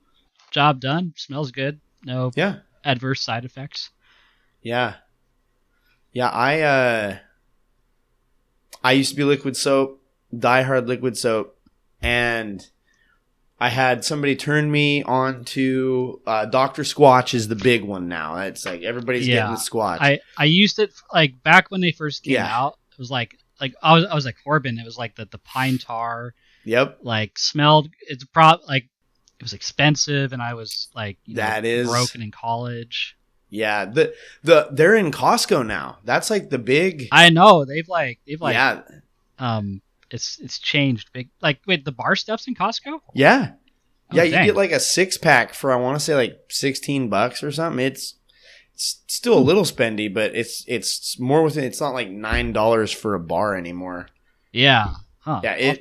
job done. Smells good. No adverse side effects. Yeah. Yeah, I used to be liquid soap, diehard liquid soap, and I had somebody turn me on to Dr. Squatch is the big one now. It's like everybody's getting the Squatch. I used it like back when they first came Yeah. out. It was like I was like Corbin. It was like the pine tar. Yep. Like smelled. Like it was expensive, and I was like broken in college. Yeah. They're in Costco now. That's like the big. I know they've like Yeah. It's changed big. Like wait, the bar stuff's in Costco. Yeah. Oh, Yeah, you dang. get like a 6-pack for I want to say like $16 or something. It's still a little spendy, but it's more within. It's not like $9 for a bar anymore. Yeah. Huh. Yeah.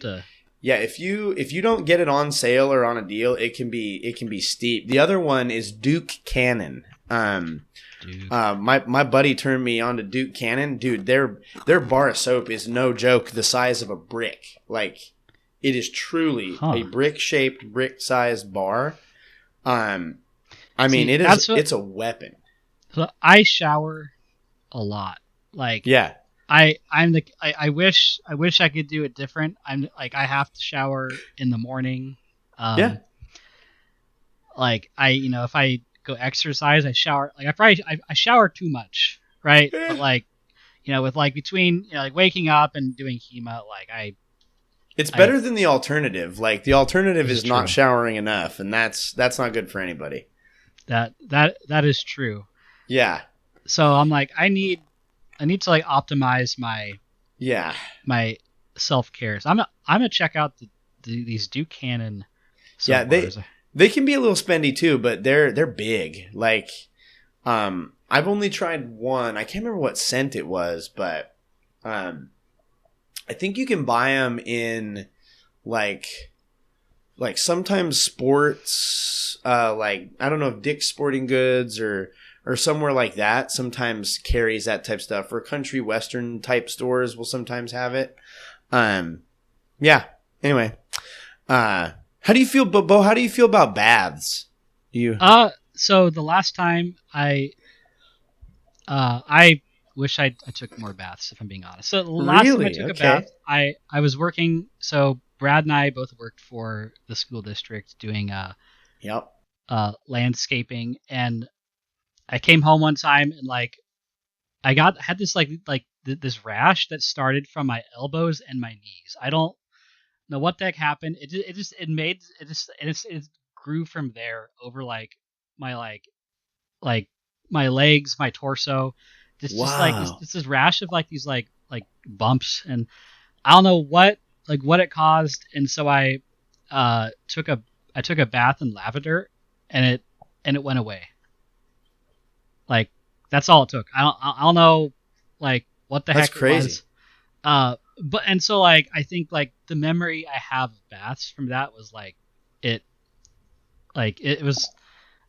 Yeah. If you don't get it on sale or on a deal, it can be steep. The other one is Duke Cannon. My buddy turned me on to Duke Cannon. Dude, their bar of soap is no joke. The size of a brick. Like it is truly a brick-shaped, brick-sized bar. I mean, it's a weapon. So I shower a lot. Like yeah, I wish I could do it different. I'm like I have to shower in the morning. Yeah. Like if I go exercise, I shower. Like I shower too much, right? But like with like between like waking up and doing HEMA, like it's better than the alternative. Like the alternative is not true. showering enough, and that's not good for anybody. That is true. Yeah. So I'm like I need to like optimize my self-care. So I'm gonna check out these Duke Cannon soap bars. They can be a little spendy too, but they're big. Like I've only tried one. I can't remember what scent it was, but I think you can buy them in like sometimes sports, like I don't know if Dick's Sporting Goods or somewhere like that sometimes carries that type of stuff, or country western type stores will sometimes have it. Yeah. Anyway, how do you feel, Beau? How do you feel about baths? So the last time I wish I took more baths, if I'm being honest. So the last time I took a bath, I was working. So Brad and I both worked for the school district doing landscaping, and I came home one time and like I had this this rash that started from my elbows and my knees. I don't know what the heck happened. It grew from there over like my my legs, my torso. Just like this rash of like these like bumps, and I don't know what it caused. And so I took a bath in lavender, and it went away. Like that's all it took. I don't know like what the heck it was. But and so like I think like the memory I have of baths from that was like it was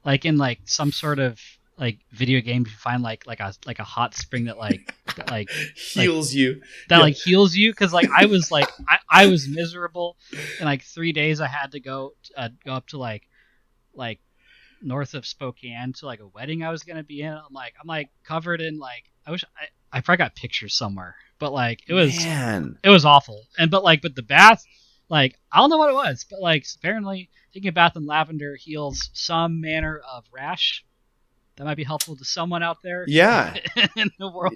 like in like some sort of like video game, you find like a hot spring that heals you. Like heals you, because like I was like I was miserable, and like 3 days I had to go up to like north of Spokane to like a wedding I was gonna be in. I'm like covered in like I probably got pictures somewhere, but like it was awful. And but the bath, like I don't know what it was, but like apparently taking a bath in lavender heals some manner of rash. That might be helpful to someone out there. Yeah. In the world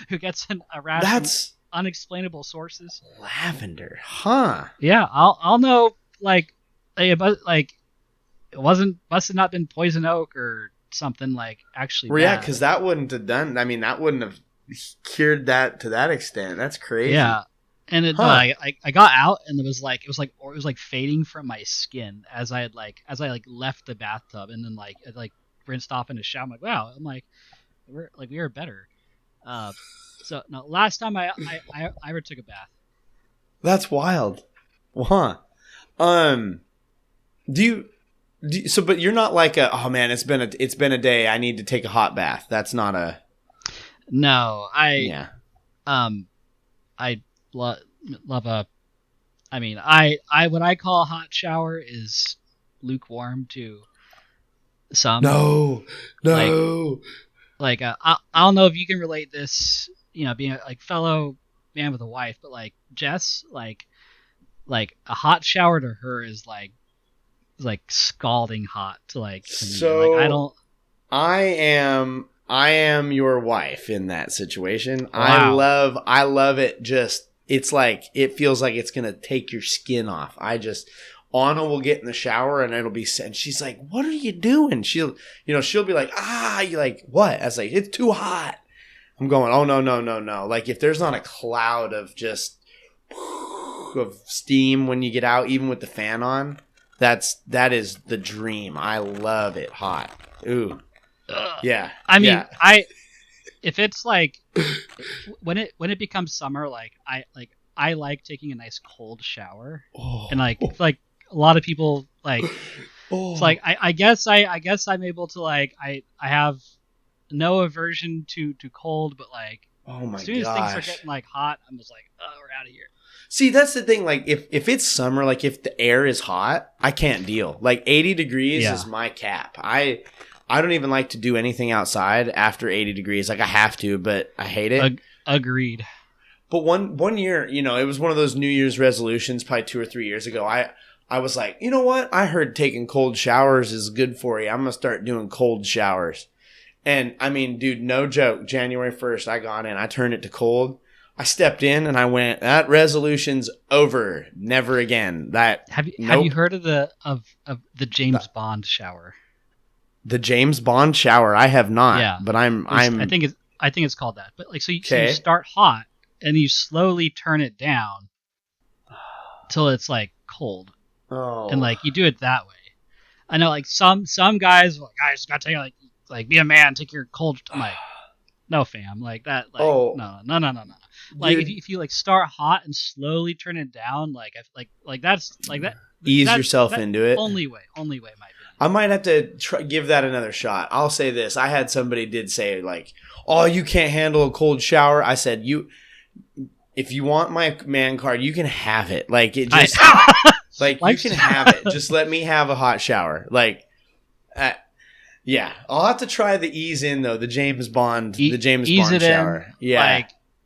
who gets a rash from unexplainable sources. Lavender, huh? Yeah, I'll know like it must have not been poison oak or something like actually. Well, yeah, because that wouldn't have done. I mean, that wouldn't have cured that to that extent. That's crazy. Yeah, and I got out, and it was like fading from my skin as I left the bathtub, and then like rinsed off in a shower. I'm like, wow. I'm like, we were better. So no, last time I ever took a bath. That's wild. Huh. But you're not like oh man, it's been a day, I need to take a hot bath. That's not a. No, I love a. I mean, what I call a hot shower is lukewarm to some. No. I don't know if you can relate this, being a like fellow man with a wife, but like Jess, like a hot shower to her is like scalding hot to me. Like I So don't. I am your wife in that situation. Wow. I love it. Just it's like it feels like it's gonna take your skin off. Anna will get in the shower and and she's like, "What are you doing?" She'll be like, you like what? I was like, "It's too hot." I'm going, "Oh no, no, no, no!" Like if there's not a cloud of just of steam when you get out, even with the fan on, that is the dream. I love it hot. Ooh. Ugh. Yeah. I mean, Yeah. if it's like when it becomes summer, I like taking a nice cold shower, and Oh. like a lot of people like it's Oh. like I guess I'm able to like I have no aversion to cold, but like Oh as my soon as things start gosh. getting like hot, I'm just like, oh, we're out of here. See, that's the thing. Like, if it's summer, like if the air is hot, I can't deal. Like 80 degrees Yeah. is my cap. I don't even like to do anything outside after 80 degrees. Like I have to, but I hate it. Agreed. But one year, it was one of those New Year's resolutions, probably 2 or 3 years ago. I was like, you know what? I heard taking cold showers is good for you. I'm gonna start doing cold showers. And I mean, dude, no joke. January 1st, I got in. I turned it to cold. I stepped in and I went, that resolution's over. Never again. Have you Nope. heard of the James Bond shower? The James Bond shower, I have not, Yeah. but I'm I think it's called that. But like so you okay. start hot and you slowly turn it down till it's like cold. And Oh, like you do it that way. I know like some guys are like, I just gotta take like be a man, take your cold. I'm like, no fam, like that, like oh, no no no no no. Like if dude, you like start hot and slowly turn it down, like that's like that ease yourself that into it. only way in my opinion. I might have to give that another shot. I'll say this: I had somebody did say like, "Oh, you can't handle a cold shower." I said, if you want my man card, you can have it. Like it just, like you can have it. Just let me have a hot shower. Like, uh, yeah, I'll have to try the ease in though. The James Ease Bond it in. shower. Yeah.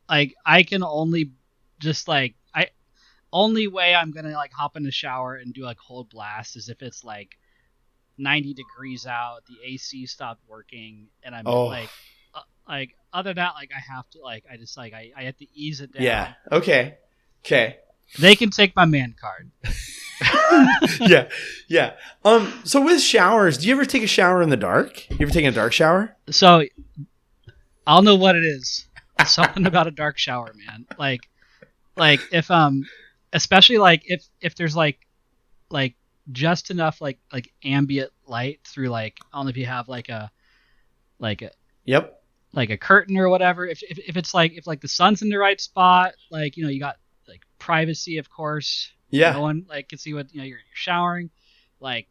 Like I can only just like I only way I'm gonna like hop in the shower and do a cold blast is if it's like 90 degrees out, the AC stopped working, and I'm Oh, like other than that, like I have to like I just like I have to ease it down. yeah. Okay. Okay. They can take my man card. Yeah. Yeah. So with showers, do you ever take a shower in the dark? You ever taken a dark shower? So I'll know what it is. Something about a dark shower, man. Like if especially like if there's like just enough like ambient light through like I don't know if you have like a Yep. like a curtain or whatever. If it's like if like the sun's in the right spot, like you got like privacy, of course. Yeah. No one like can see what you're showering. Like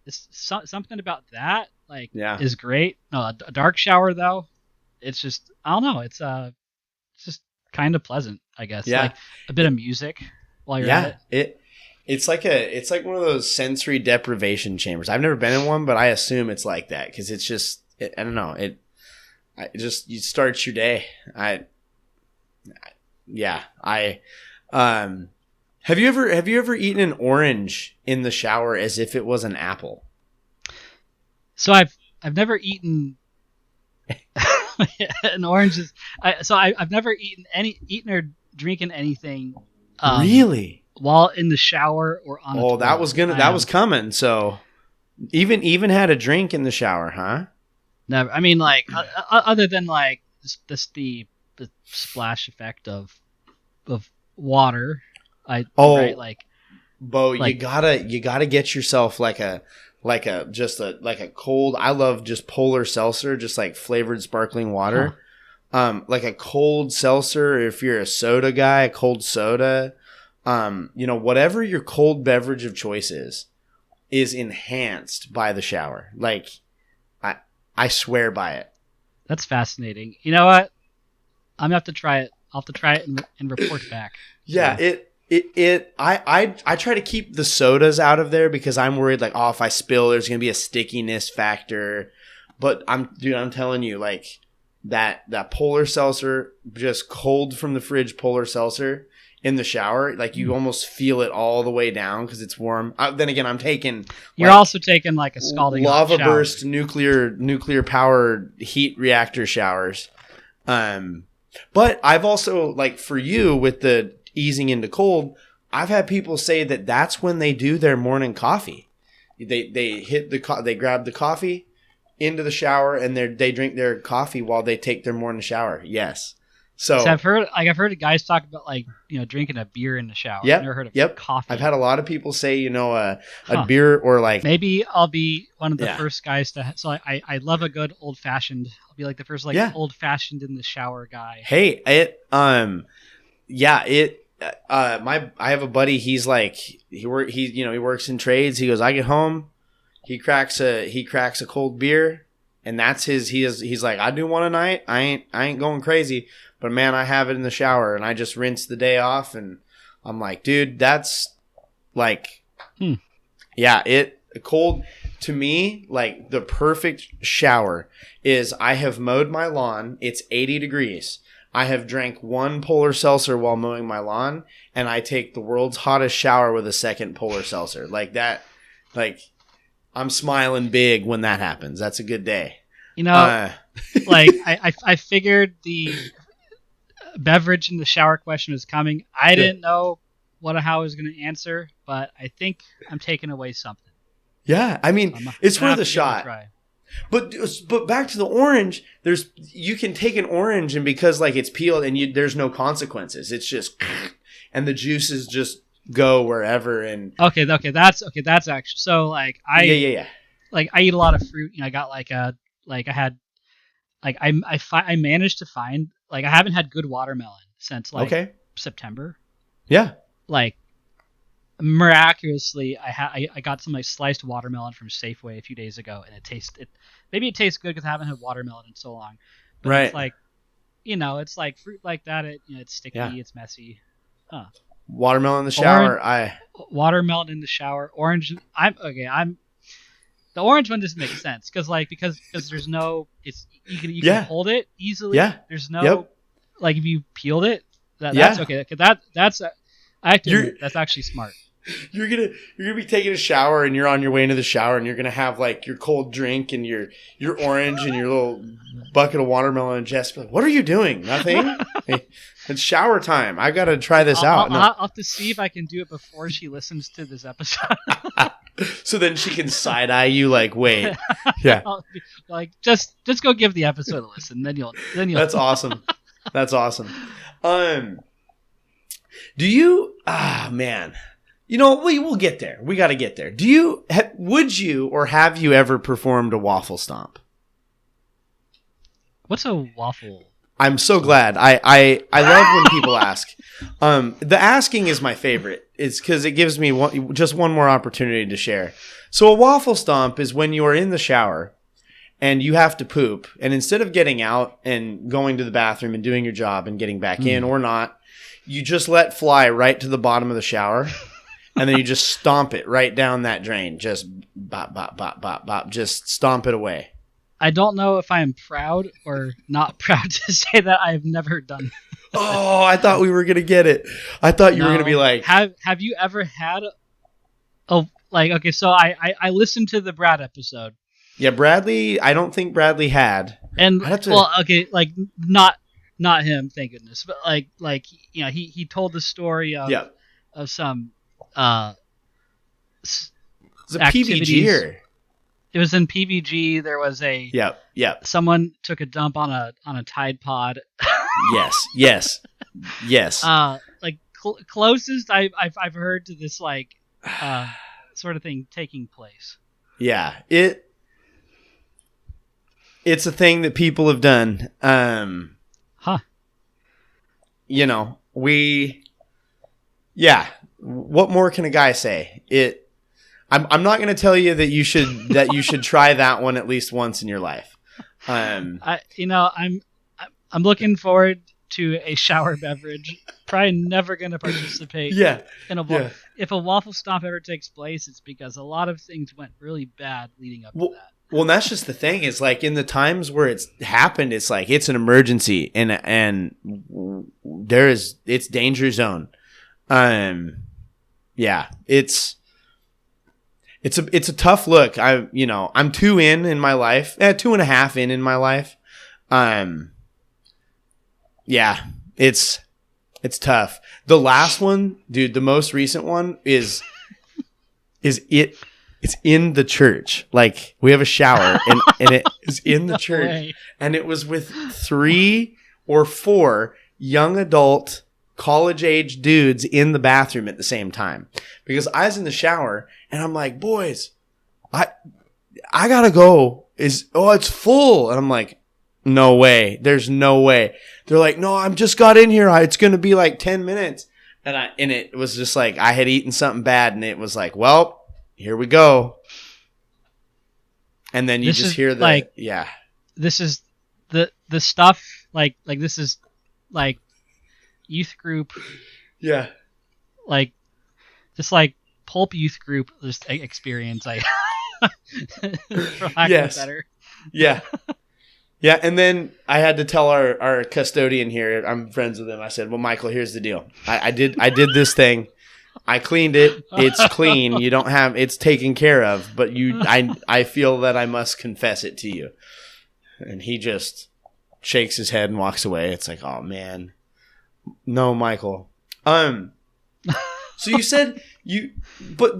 something about that like Yeah. is great. No, a dark shower though, it's just I don't know. It's just kind of pleasant, I guess. Yeah. Like a bit of music while you're at Yeah. it. It's like one of those sensory deprivation chambers. I've never been in one, but I assume it's like that because it's just I don't know it just you start your day. Yeah. Have you ever eaten an orange in the shower as if it was an apple? So I've never eaten an orange. I've never eaten or drinking anything. Really? While in the shower or on. Oh, that was toilet. coming. So even had a drink in the shower, huh? Never. I mean, like other than like the splash effect of water. Right, like Bo, like you gotta get yourself like a cold. I love just polar seltzer, just like flavored sparkling water. Like a cold seltzer. If you're a soda guy, a cold soda. Whatever your cold beverage of choice is enhanced by the shower. Like I swear by it. That's fascinating. You know what? I'm gonna have to try it. I'll have to try it and report back. Yeah, I try to keep the sodas out of there because I'm worried like, oh, if I spill, there's gonna be a stickiness factor. But I'm telling you, like that polar seltzer, just cold from the fridge polar seltzer in the shower, like you almost feel it all the way down because it's warm. Then again, I'm taking. You're also taking like a scalding lava hot shower. burst nuclear powered heat reactor showers. But I've also, like, for you with the easing into cold, I've had people say that that's when they do their morning coffee. They grab the coffee into the shower and they drink their coffee while they take their morning shower. Yes. So I've heard guys talk about, like, drinking a beer in the shower. Yep. I've never heard of coffee. I've had a lot of people say, a beer or like. Maybe I'll be one of the first guys to. So I love a good old fashioned. I'll be like the first old fashioned in the shower guy. Hey, I have a buddy. He's like he works in trades. He goes, I get home, he cracks a cold beer, and that's his. He's like, I do one a night. I ain't going crazy, but man, I have it in the shower, and I just rinse the day off, and I'm like, dude, that's like, cold to me. Like the perfect shower is I have mowed my lawn. It's 80 degrees. I have drank one polar seltzer while mowing my lawn, and I take the world's hottest shower with a second polar seltzer. Like that, like I'm smiling big when that happens. That's a good day. Like I figured the beverage in the shower question was coming. I didn't know how I was going to answer, but I think I'm taking away something. Yeah, I mean, it's worth a shot. But back to the orange, you can take an orange, and because like it's peeled and there's no consequences. It's just and the juices just go wherever. And okay, that's actually so like like I eat a lot of fruit. I got I managed to find, like, I haven't had good watermelon since September. Yeah, like miraculously I got some like sliced watermelon from Safeway a few days ago, and maybe it tastes good because I haven't had watermelon in so long, but it's like it's like fruit like that. It's sticky, it's messy. Watermelon in the shower. Watermelon in the shower. Orange. The orange one doesn't make sense because there's no. You can hold it easily. Yeah. There's no like if you peeled it. That's okay. That's actually smart. You're gonna be taking a shower, and you're on your way into the shower, and you're gonna have like your cold drink and your orange and your little bucket of watermelon. And Jess, what are you doing? Nothing. Hey, it's shower time. I gotta try this out. I'll have to see if I can do it before she listens to this episode. So then she can side eye you like, wait, yeah, like just go give the episode a listen. Then you'll. That's awesome. That's awesome. Do you? Man. We'll get there. We got to get there. Would you or have you ever performed a waffle stomp? What's a waffle? I'm so glad. I love when people ask. The asking is my favorite. It's because it gives me just one more opportunity to share. So a waffle stomp is when you are in the shower and you have to poop, and instead of getting out and going to the bathroom and doing your job and getting back in or not, you just let fly right to the bottom of the shower. And then you just stomp it right down that drain. Just bop, bop, bop, bop, bop. Just stomp it away. I don't know if I am proud or not proud to say that I've never done. Oh, I thought we were going to get it. I thought you were going to be like... Have you ever had... okay, so I listened to the Brad episode. Yeah, Bradley, I don't think Bradley had. And, like, not him, thank goodness. But, he told the story of some... it's a PVG. It was in PVG. There was a someone took a dump on a Tide Pod. yes. Closest I've heard to this sort of thing taking place. Yeah, it's a thing that people have done. What more can a guy say? I'm not going to tell you that you should try that one at least once in your life. I'm looking forward to a shower beverage. Probably never going to participate. In if a waffle stomp ever takes place, it's because a lot of things went really bad leading up to that. Well, and that's just the thing is like in the times where it's happened, it's like it's an emergency and it's danger zone. Yeah, it's a tough look. I'm 2 in my life, 2.5 in my life. Yeah, it's tough. The last one, dude, the most recent one is it's in the church. Like we have a shower and it is in the church way. and it was with 3 or 4 young adult college age dudes in the bathroom at the same time because I was in the shower and I'm like, boys, I gotta go. It's full. And I'm like, no way. There's no way. They're like, no, I'm just got in here. It's going to be like 10 minutes. And it was just like, I had eaten something bad and it was like, well, here we go. And then you just hear this is the stuff like this is like youth group. Yeah. Like just like pulp youth group just experience. For lack of better. Yeah. Yeah, and then I had to tell our custodian here, I'm friends with him, I said, well, Michael, here's the deal. I did this thing. I cleaned it. It's clean. You don't have, it's taken care of, but I feel that I must confess it to you. And he just shakes his head and walks away. It's like, oh man. No, Michael. So you said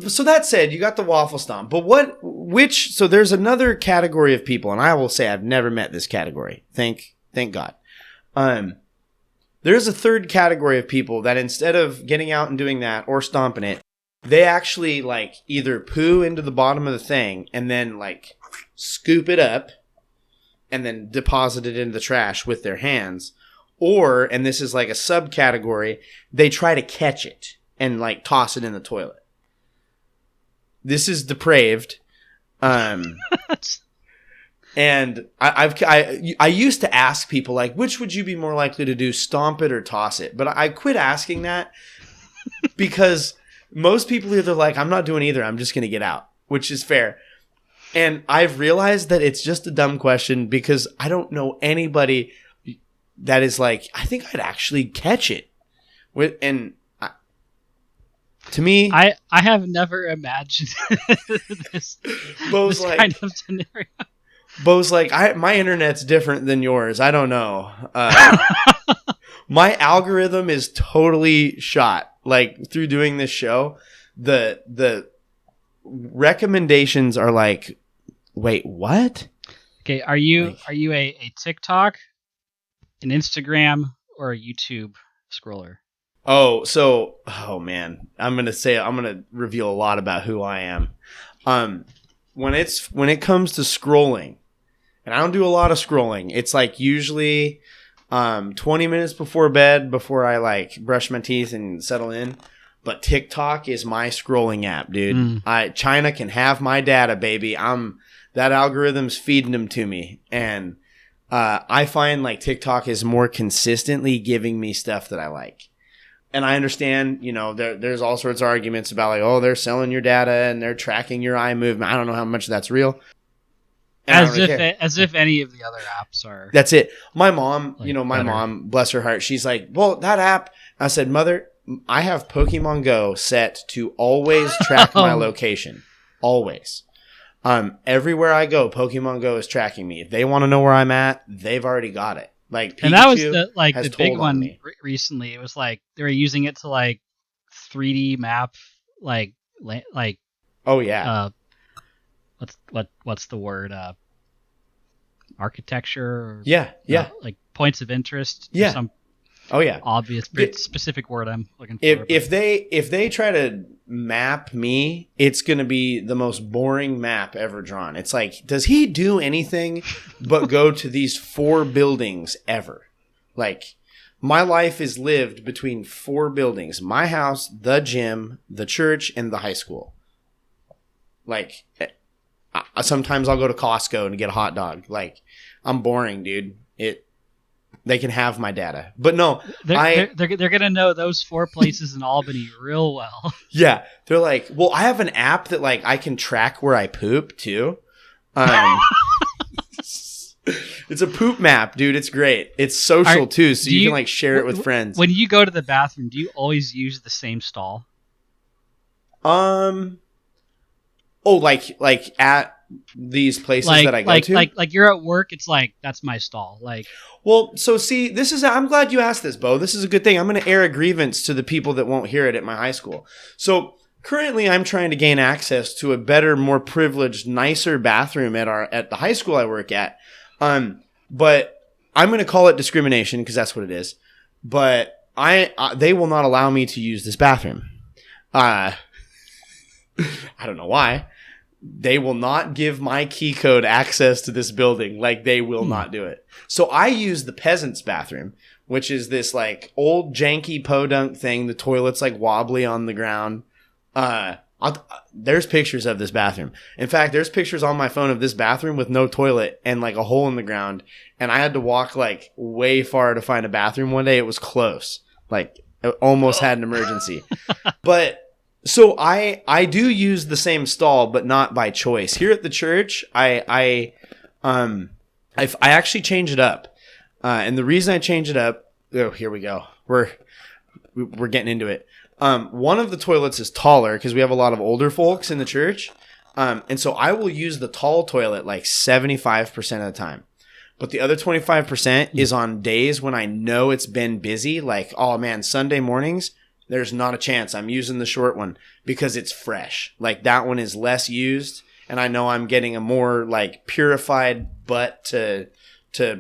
so that said, you got the waffle stomp, but so there's another category of people, and I will say I've never met this category. Thank God. There's a third category of people that instead of getting out and doing that or stomping it, they actually like either poo into the bottom of the thing and then like scoop it up and then deposit it into the trash with their hands. Or, and this is like a subcategory, they try to catch it and like toss it in the toilet. This is depraved. And I used to ask people like, which would you be more likely to do, stomp it or toss it? But I quit asking that because most people either like, I'm not doing either. I'm just going to get out, which is fair. And I've realized that it's just a dumb question because I don't know anybody that is like, I think I'd actually catch it. To me, I have never imagined this like, kind of scenario. Beau's like, my internet's different than yours. I don't know. My algorithm is totally shot. Like through doing this show, the recommendations are like, wait, what? Okay, are you a TikTok, an Instagram, or a YouTube scroller? Oh man, I'm gonna reveal a lot about who I am. When it comes to scrolling, and I don't do a lot of scrolling. It's like usually 20 minutes before bed, before I like brush my teeth and settle in. But TikTok is my scrolling app, dude. China can have my data, baby. That algorithm's feeding them to me, and I find like TikTok is more consistently giving me stuff that I like. And I understand, there's all sorts of arguments about like, oh, they're selling your data and they're tracking your eye movement. I don't know how much that's real. As if any of the other apps are. That's it. My mom, like mom, bless her heart, she's like, well, that app. I said, Mother, I have Pokemon Go set to always track my location. Always. Everywhere I go, Pokemon Go is tracking me. If they want to know where I'm at, they've already got it. Like Pikachu, and that was the big one recently. It was like they were using it to like 3D map like oh yeah. What's the word? Architecture. Or, yeah. Like points of interest. Yeah. Some oh yeah. Obvious, specific word I'm looking for. If they try to map me, it's going to be the most boring map ever drawn. It's like, does he do anything but go to these 4 buildings ever? Like, my life is lived between 4 buildings: my house, the gym, the church, and the high school. Like, sometimes I'll go to Costco and get a hot dog. Like, I'm boring, dude. They can have my data, but no, they're gonna know those 4 places in Albany real well. Yeah, they're like, well, I have an app that like I can track where I poop too, Um, it's a poop map, dude. It's great. It's social too, so you can like share it with friends. When you go to the bathroom, do you always use the same stall? Like at these places that I go to? Like you're at work, it's like, that's my stall. Like, well, so see, I'm glad you asked this, Beau. This is a good thing. I'm going to air a grievance to the people that won't hear it at my high school. So currently I'm trying to gain access to a better, more privileged, nicer bathroom at the high school I work at. But I'm going to call it discrimination because that's what it is. But they will not allow me to use this bathroom. I don't know why. They will not give my key code access to this building. Like, they will not do it. So I use the peasant's bathroom, which is this like old janky podunk thing. The toilet's like wobbly on the ground. There's pictures of this bathroom. In fact, there's pictures on my phone of this bathroom with no toilet and like a hole in the ground. And I had to walk like way far to find a bathroom one day. It was close. Like, I almost had an emergency. But so I do use the same stall, but not by choice. Here at the church, I actually change it up. And the reason I change it up, oh, here we go. We're getting into it. One of the toilets is taller because we have a lot of older folks in the church. And so I will use the tall toilet like 75% of the time. But the other 25% is on days when I know it's been busy. Like, oh man, Sunday mornings, there's not a chance. I'm using the short one because it's fresh. Like, that one is less used. And I know I'm getting a more like purified butt to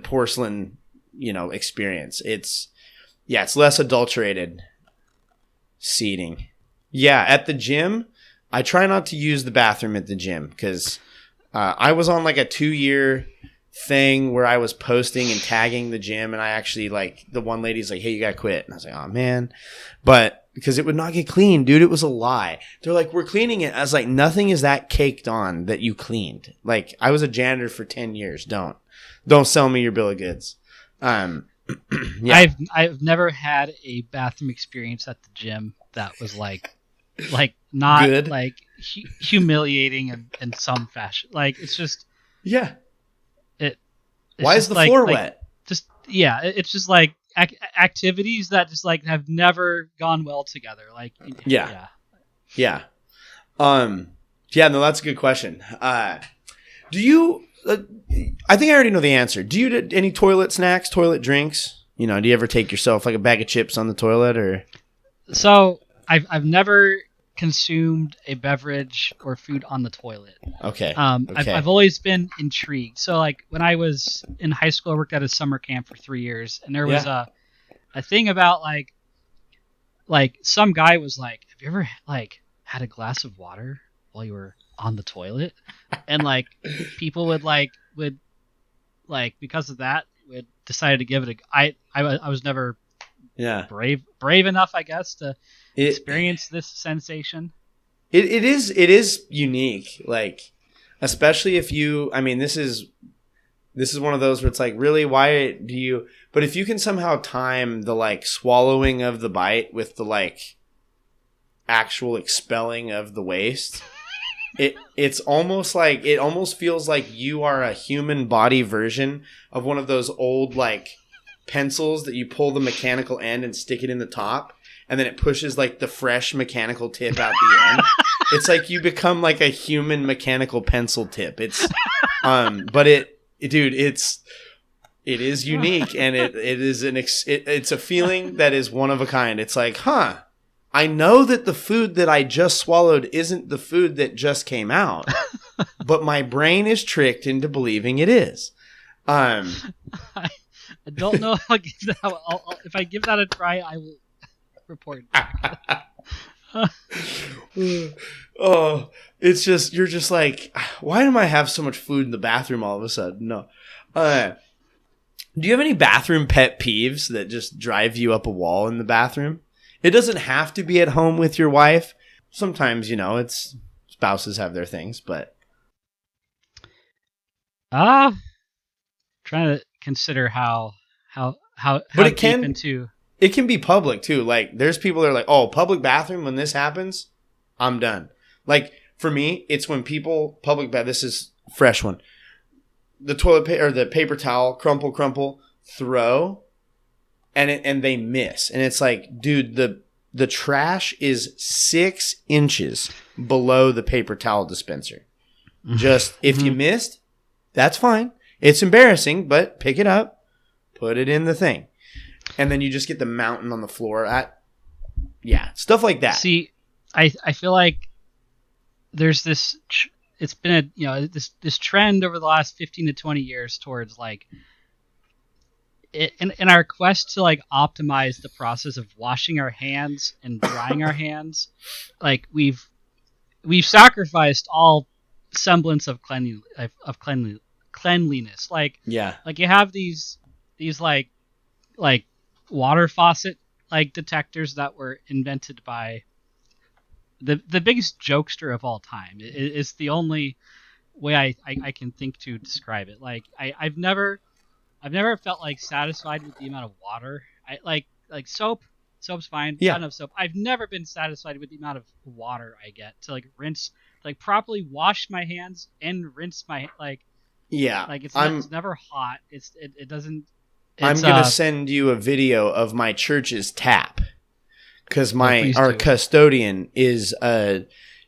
porcelain, experience. It's less adulterated seating. Yeah. At the gym, I try not to use the bathroom at the gym because I was on like a 2-year thing where I was posting and tagging the gym, and I actually like the one lady's like, hey, you gotta quit. And I was like, oh man. But because it would not get clean, dude, it was a lie. They're like, we're cleaning it. I was like, nothing is that caked on that you cleaned. Like, I was a janitor for 10 years. Don't sell me your bill of goods. Yeah. I've never had a bathroom experience at the gym that was like not good, like humiliating in some fashion. Like, it's just, yeah. It's why is the floor wet? Just, yeah, it's just like activities that just like have never gone well together. Like, yeah. No, that's a good question. Do you? I think I already know the answer. Do you do any toilet snacks, toilet drinks? Do you ever take yourself like a bag of chips on the toilet or? So I've never consumed a beverage or food on the toilet. Okay. I've always been intrigued. So like when I was in high school, I worked at a summer camp for 3 years, and there was a thing about like some guy was like, have you ever like had a glass of water while you were on the toilet? And like people would because of that would decided to give it I was never brave enough, I guess, to experience this sensation. It is unique, like, especially if you, I mean, this is one of those where it's like, really, why do you, but if you can somehow time the like swallowing of the bite with the like actual expelling of the waste, it's almost like, it almost feels like you are a human body version of one of those old like pencils that you pull the mechanical end and stick it in the top, and then it pushes like the fresh mechanical tip out the end. It's like you become like a human mechanical pencil tip. It's but it is unique, and it's a feeling that is one of a kind. It's like, I know that the food that I just swallowed isn't the food that just came out, but my brain is tricked into believing it is. I don't know if if I give that a try, I will report back. Oh, it's just, you're just like, why do I have so much food in the bathroom all of a sudden? No. Do you have any bathroom pet peeves that just drive you up a wall in the bathroom? It doesn't have to be at home with your wife. Sometimes, it's spouses have their things, but. Trying to consider how but it can be public too. Like, there's people that are like, oh, public bathroom, when this happens, I'm done. Like, for me, it's when people this is fresh one. The toilet paper or the paper towel, crumple, throw, and they miss. And it's like, dude, the trash is 6 inches below the paper towel dispenser. Just if you missed, that's fine. It's embarrassing, but pick it up, put it in the thing, and then you just get the mountain on the floor. Stuff like that. See, I feel like there's this. It's been this trend over the last 15 to 20 years towards like in our quest to like optimize the process of washing our hands and drying our hands, like we've sacrificed all semblance of cleanliness. Like you have these like water faucet like detectors that were invented by the biggest jokester of all time. It's the only way I can think to describe it. Like I've never felt like satisfied with the amount of water. I like soap's fine. Yeah. Not enough soap. I've never been satisfied with the amount of water I get to like rinse, like properly wash my hands and rinse my like it's never hot. It doesn't. I'm gonna send you a video of my church's tap because our custodian is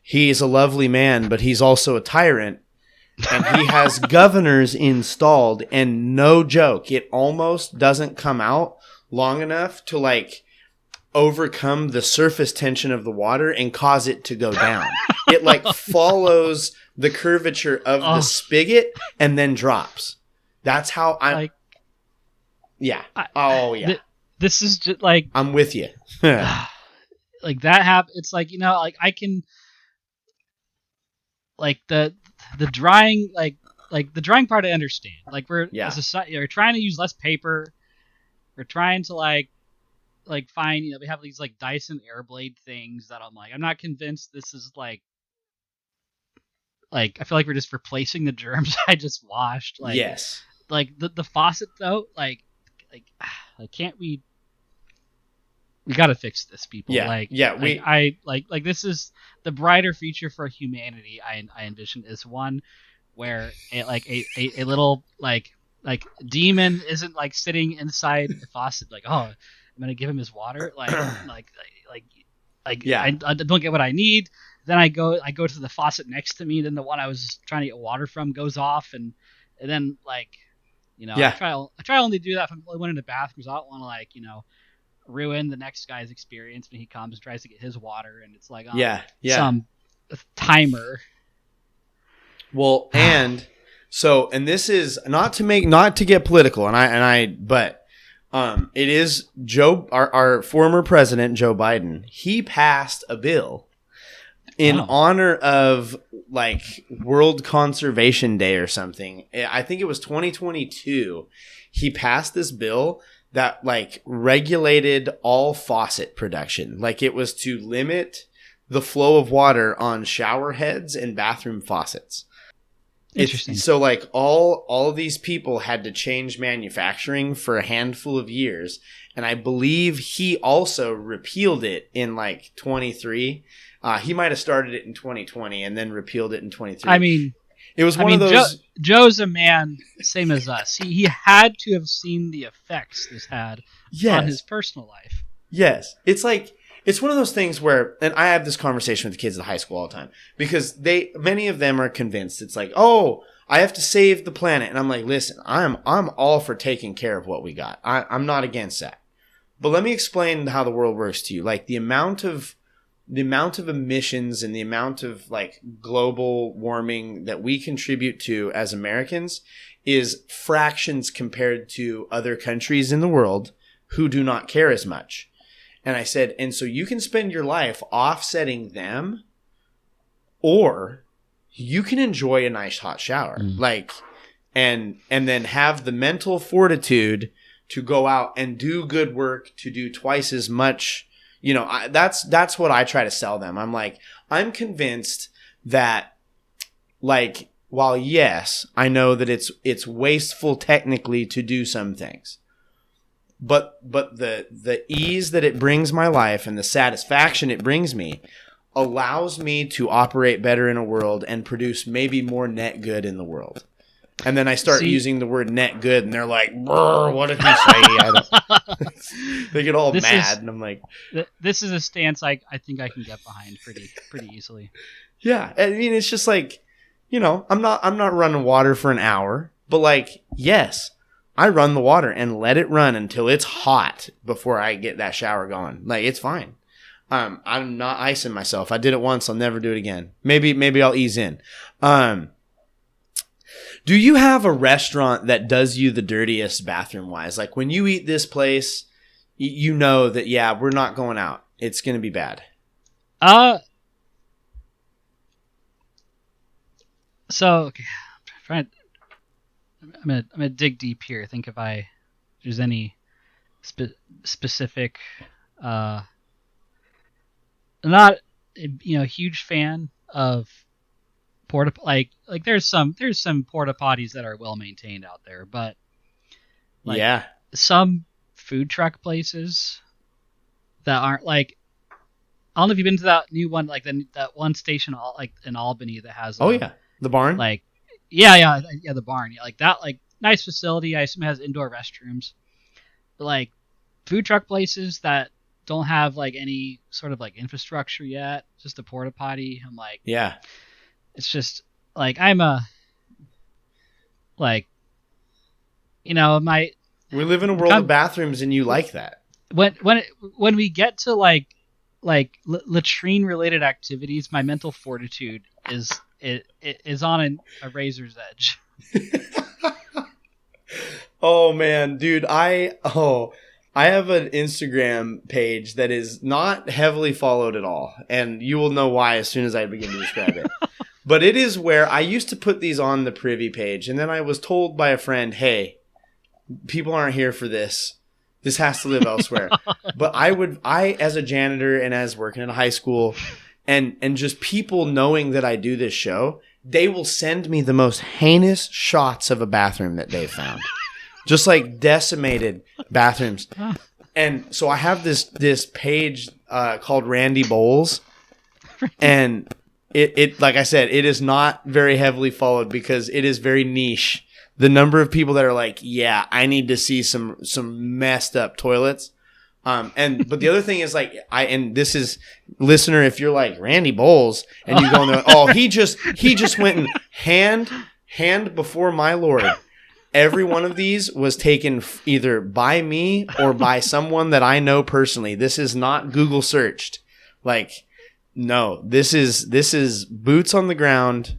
he's a lovely man, but he's also a tyrant, and he has governors installed. And no joke, it almost doesn't come out long enough to like overcome the surface tension of the water and cause it to go down. It like follows the curvature of the spigot and then drops. That's how I'm like. Yeah. This is just like I'm with you. Like that happen. It's like like I can like the drying like the drying part I understand. Like we're as a society, we're trying to use less paper. We're trying to like find we have these like Dyson Airblade things that I'm not convinced this is like I feel like we're just replacing the germs I just washed. Like yes. Like the faucet though, like can't we got to fix this, people. This is the brighter future for humanity. I envision is one where a little like demon isn't like sitting inside the faucet like, oh, I'm gonna give him his water, I don't get what I need. Then I go to the faucet next to me, then the one I was trying to get water from goes off, and then I try only to do that if I'm only one in the bathroom, because I don't want to ruin the next guy's experience when he comes and tries to get his water, and it's like some timer. Well, and this is not to get political, but it is our former president Joe Biden. He passed a bill in honor of like World Conservation Day or something. I think it was 2022. He passed this bill that like regulated all faucet production. Like it was to limit the flow of water on shower heads and bathroom faucets. Interesting. So like all these people had to change manufacturing for a handful of years. And I believe he also repealed it in like 23. He might have started it in 2020 and then repealed it in 23. I mean, it was one of those. Joe's a man, same as us. He had to have seen the effects this had on his personal life. Yes. It's like, it's one of those things where, and I have this conversation with the kids at high school all the time, because many of them are convinced it's like, oh, I have to save the planet. And I'm like, listen, I'm all for taking care of what we got. I'm not against that. But let me explain how the world works to you. Like the amount of emissions and the amount of like global warming that we contribute to as Americans is fractions compared to other countries in the world who do not care as much. And I said, and so you can spend your life offsetting them, or you can enjoy a nice hot shower, and then have the mental fortitude to go out and do good work, to do twice as much. That's what I try to sell them. I'm like, I'm convinced that, like, while yes, I know that it's wasteful technically to do some things, but the ease that it brings my life and the satisfaction it brings me, allows me to operate better in a world and produce maybe more net good in the world. And then I start using the word net good, and they're like, what did he say? They get all mad, and I'm like... This is a stance I think I can get behind pretty easily. Yeah, I mean, it's just like, I'm not running water for an hour, but like, yes, I run the water and let it run until it's hot before I get that shower going. Like, it's fine. I'm not icing myself. I did it once. I'll never do it again. Maybe I'll ease in. Do you have a restaurant that does you the dirtiest bathroom wise? Like when you eat this place, you know that, yeah, we're not going out. It's going to be bad. So okay, I'm gonna dig deep here. Think if there's any specific, not huge fan of porta, like there's some porta potties that are well maintained out there, but yeah, some food truck places that aren't like, I don't know if you've been to that new one, like that one station like in Albany that has the barn, like the barn, like that, like nice facility. I assume it has indoor restrooms, but like food truck places that don't have like any sort of like infrastructure yet, just a porta potty. I'm like, yeah. It's just like we live in a world of bathrooms, and you like that. When we get to like latrine related activities, my mental fortitude is on a razor's edge. Oh man, dude, I have an Instagram page that is not heavily followed at all, and you will know why as soon as I begin to describe it. But it is where I used to put these on the Privy page, and then I was told by a friend, hey, people aren't here for this. This has to live elsewhere. But I, as a janitor and as working in a high school, and just people knowing that I do this show, they will send me the most heinous shots of a bathroom that they've found. Just like decimated bathrooms. And so I have this page called Randy Bowles, and it like I said, it is not very heavily followed because it is very niche. The number of people that are like, yeah, I need to see some messed up toilets. But the other thing is like, and this is, listener, if you're like Randy Bowles and you go in there, oh, he just went and hand before my Lord. Every one of these was taken either by me or by someone that I know personally. This is not Google searched. Like, no, this is boots on the ground.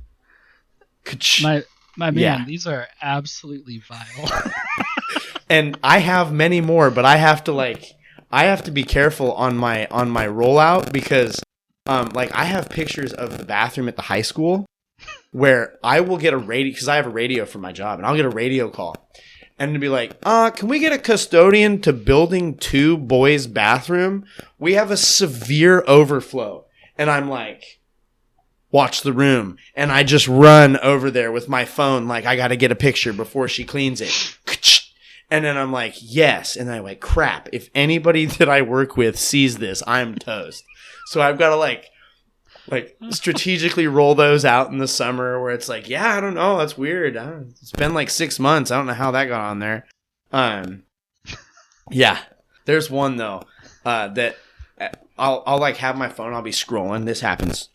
My man, These are absolutely vile. And I have many more, but I have to be careful on my rollout because I have pictures of the bathroom at the high school where I will get a radio, because I have a radio for my job, and I'll get a radio call and to be like, can we get a custodian to building 2 boys bathroom? We have a severe overflow. And I'm like, watch the room. And I just run over there with my phone. Like, I got to get a picture before she cleans it. And then I'm like, yes. And I'm like, crap. If anybody that I work with sees this, I'm toast. So I've got to like strategically roll those out in the summer where it's like, yeah, I don't know. That's weird. It's been like 6 months. I don't know how that got on there. Yeah. There's one though, that I'll like have my phone. I'll be scrolling. This happens.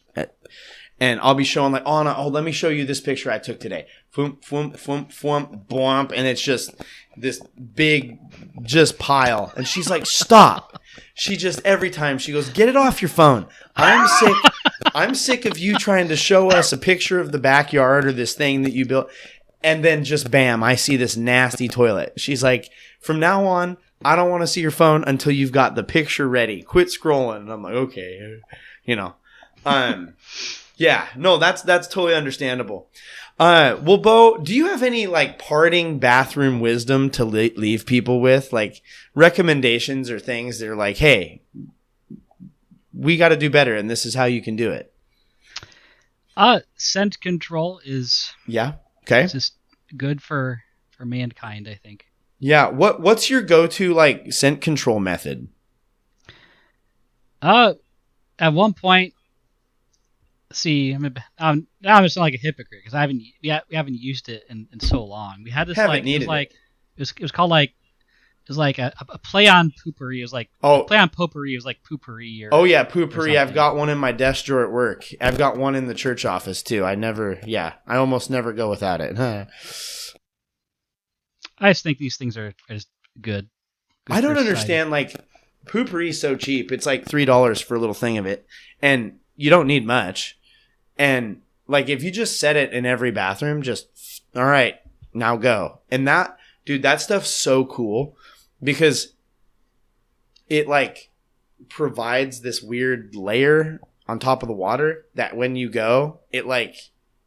And I'll be showing like, oh, let me show you this picture I took today. Foom, foom, foom, foom, boomp. And it's just this big just pile. And she's like, stop. She just, every time she goes, get it off your phone. I'm sick of you trying to show us a picture of the backyard or this thing that you built. And then just bam, I see this nasty toilet. She's like, from now on, I don't want to see your phone until you've got the picture ready. Quit scrolling. And I'm like, okay, yeah, no, that's totally understandable. Well, Beau, do you have any like parting bathroom wisdom to leave people with, like recommendations or things that are like, hey, we got to do better, and this is how you can do it? Scent control is just good for mankind, I think. Yeah. What's your go-to like scent control method? At one point, See, now I'm just like a hypocrite because we haven't used it in so long. We had this Haven't like needed it. it was called like it was like a play on poopery. It was like a Oh, play on potpourri. It was like poopery oh yeah, or poopery. I've something. got one in my desk drawer at work. I've got one in the church office too. I almost never go without it. I just think these things are just good I for don't society. understand, like, poopery is so cheap. It's like $3 for a little thing of it, and you don't need much. And like, if you just set it in every bathroom, just all right, now go. And that, dude, that stuff's so cool because it like provides this weird layer on top of the water that when you go, it like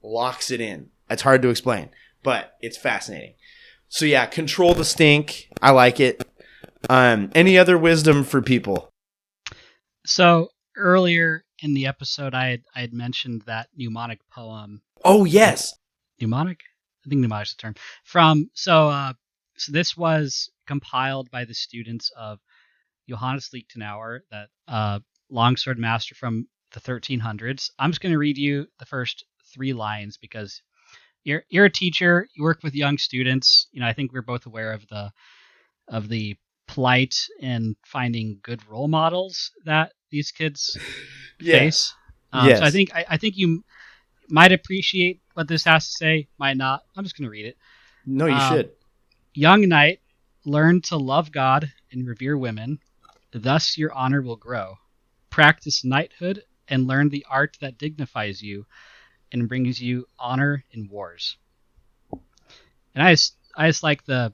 locks it in. It's hard to explain, but it's fascinating. So yeah, control the stink. I like it. Any other wisdom for people? So earlier in the episode, I had mentioned that mnemonic poem. Oh yes. Mnemonic? I think mnemonic's the term. From so this was compiled by the students of Johannes Liechtenauer, that longsword master from the 1300s. I'm just going to read you the first three lines because you're a teacher. You work with young students. You know, I think we're both aware of the plight in finding good role models that these kids Yes. face. So Yes. I think you might appreciate what this has to say, might not. I'm just going to read it. No, you Um, should. Young knight, learn to love God and revere women. Thus your honor will grow. Practice knighthood and learn the art that dignifies you and brings you honor in wars. And I just like the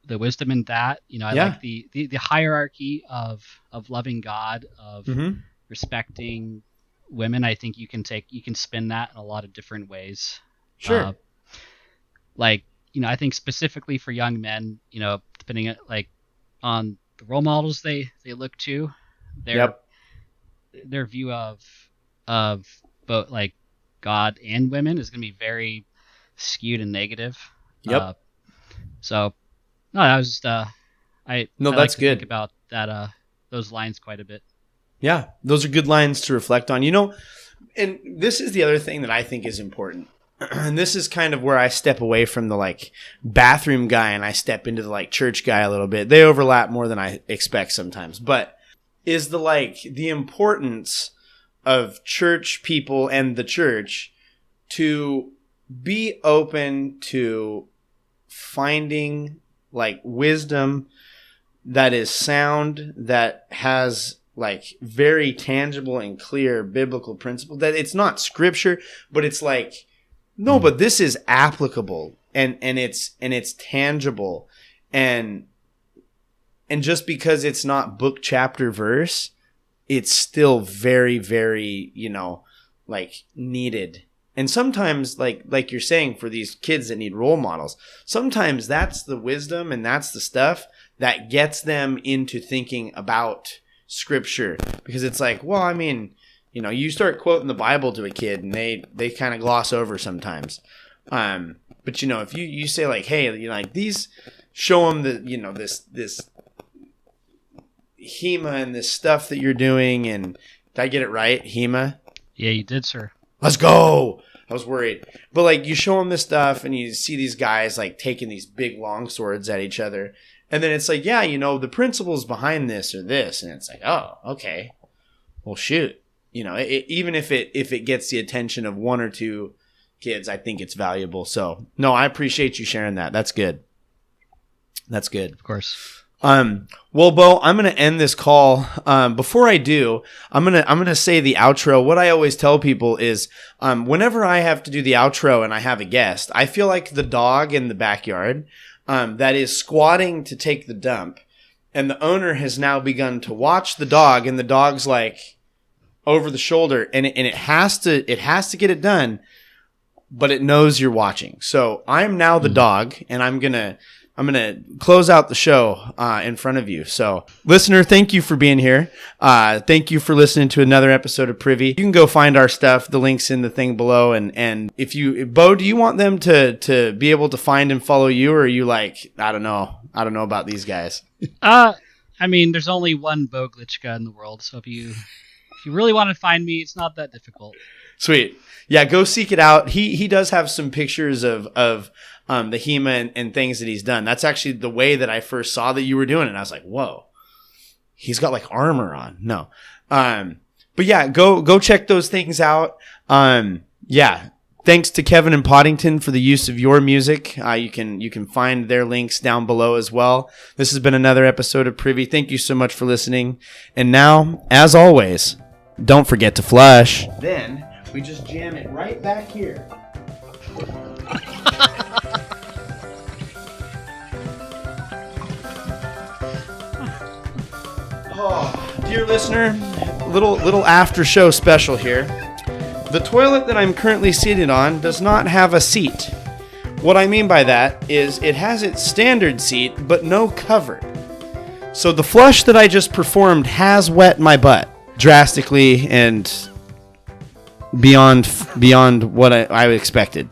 wisdom in that. You know, I Yeah. like the hierarchy of loving God, of Mm-hmm. respecting women. I think you can spin that in a lot of different ways. Sure. Uh, like, you know, I think specifically for young men, you know, depending on the role models they look to, their Yep. their view of both like God and women is going to be very skewed and negative. Uh, Yep. so no, that was just No, I like that's to think good. about that those lines quite a bit. Yeah, those are good lines to reflect on. You know, and this is the other thing that I think is important. And this is kind of where I step away from the like bathroom guy and I step into the like church guy a little bit. They overlap more than I expect sometimes, but is the like the importance of church people and the church to be open to finding like wisdom that is sound, that has like very tangible and clear biblical principle, that it's not scripture, but it's like, no, but this is applicable and it's tangible, and just because it's not book chapter verse, it's still very, very, like needed. And sometimes like you're saying, for these kids that need role models, sometimes that's the wisdom and that's the stuff that gets them into thinking about scripture, because it's like, well, I mean, you start quoting the Bible to a kid and they kind of gloss over sometimes. But if you say like, hey, like these, show them that, this HEMA and this stuff that you're doing. And did I get it right? HEMA? Yeah, you did, sir. Let's go. I was worried. But like, you show them this stuff and you see these guys like taking these big long swords at each other. And then it's like, yeah, the principles behind this or this. And it's like, oh, okay. Well, shoot. Even if it gets the attention of one or two kids, I think it's valuable. So, no, I appreciate you sharing that. That's good. That's good. Of course. Well, Beau, I'm going to end this call. Before I do, I'm going to say the outro. What I always tell people is, whenever I have to do the outro and I have a guest, I feel like the dog in the backyard, that is squatting to take the dump, and the owner has now begun to watch the dog, and the dog's like over the shoulder, and it has to get it done, but it knows you're watching. So I'm now the dog, and I'm going to close out the show in front of you. So, listener, thank you for being here. Thank you for listening to another episode of Privy. You can go find our stuff. The link's in the thing below. And if Beau, do you want them to be able to find and follow you, or are you like, I don't know about these guys? I mean, there's only one Beau Glitschka in the world, so if you really want to find me, it's not that difficult. Sweet. Yeah, go seek it out. He does have some pictures of the HEMA and things that he's done. That's actually the way that I first saw that you were doing it. And I was like, whoa, he's got like armor on. No. But yeah, go check those things out. Yeah. Thanks to Kevin and Poddington for the use of your music. You can find their links down below as well. This has been another episode of Privy. Thank you so much for listening. And now, as always, don't forget to flush. Then we just jam it right back here. Oh, dear listener, little after show special here. The toilet that I'm currently seated on does not have a seat. What I mean by that is it has its standard seat, but no cover. So the flush that I just performed has wet my butt drastically and beyond what I expected.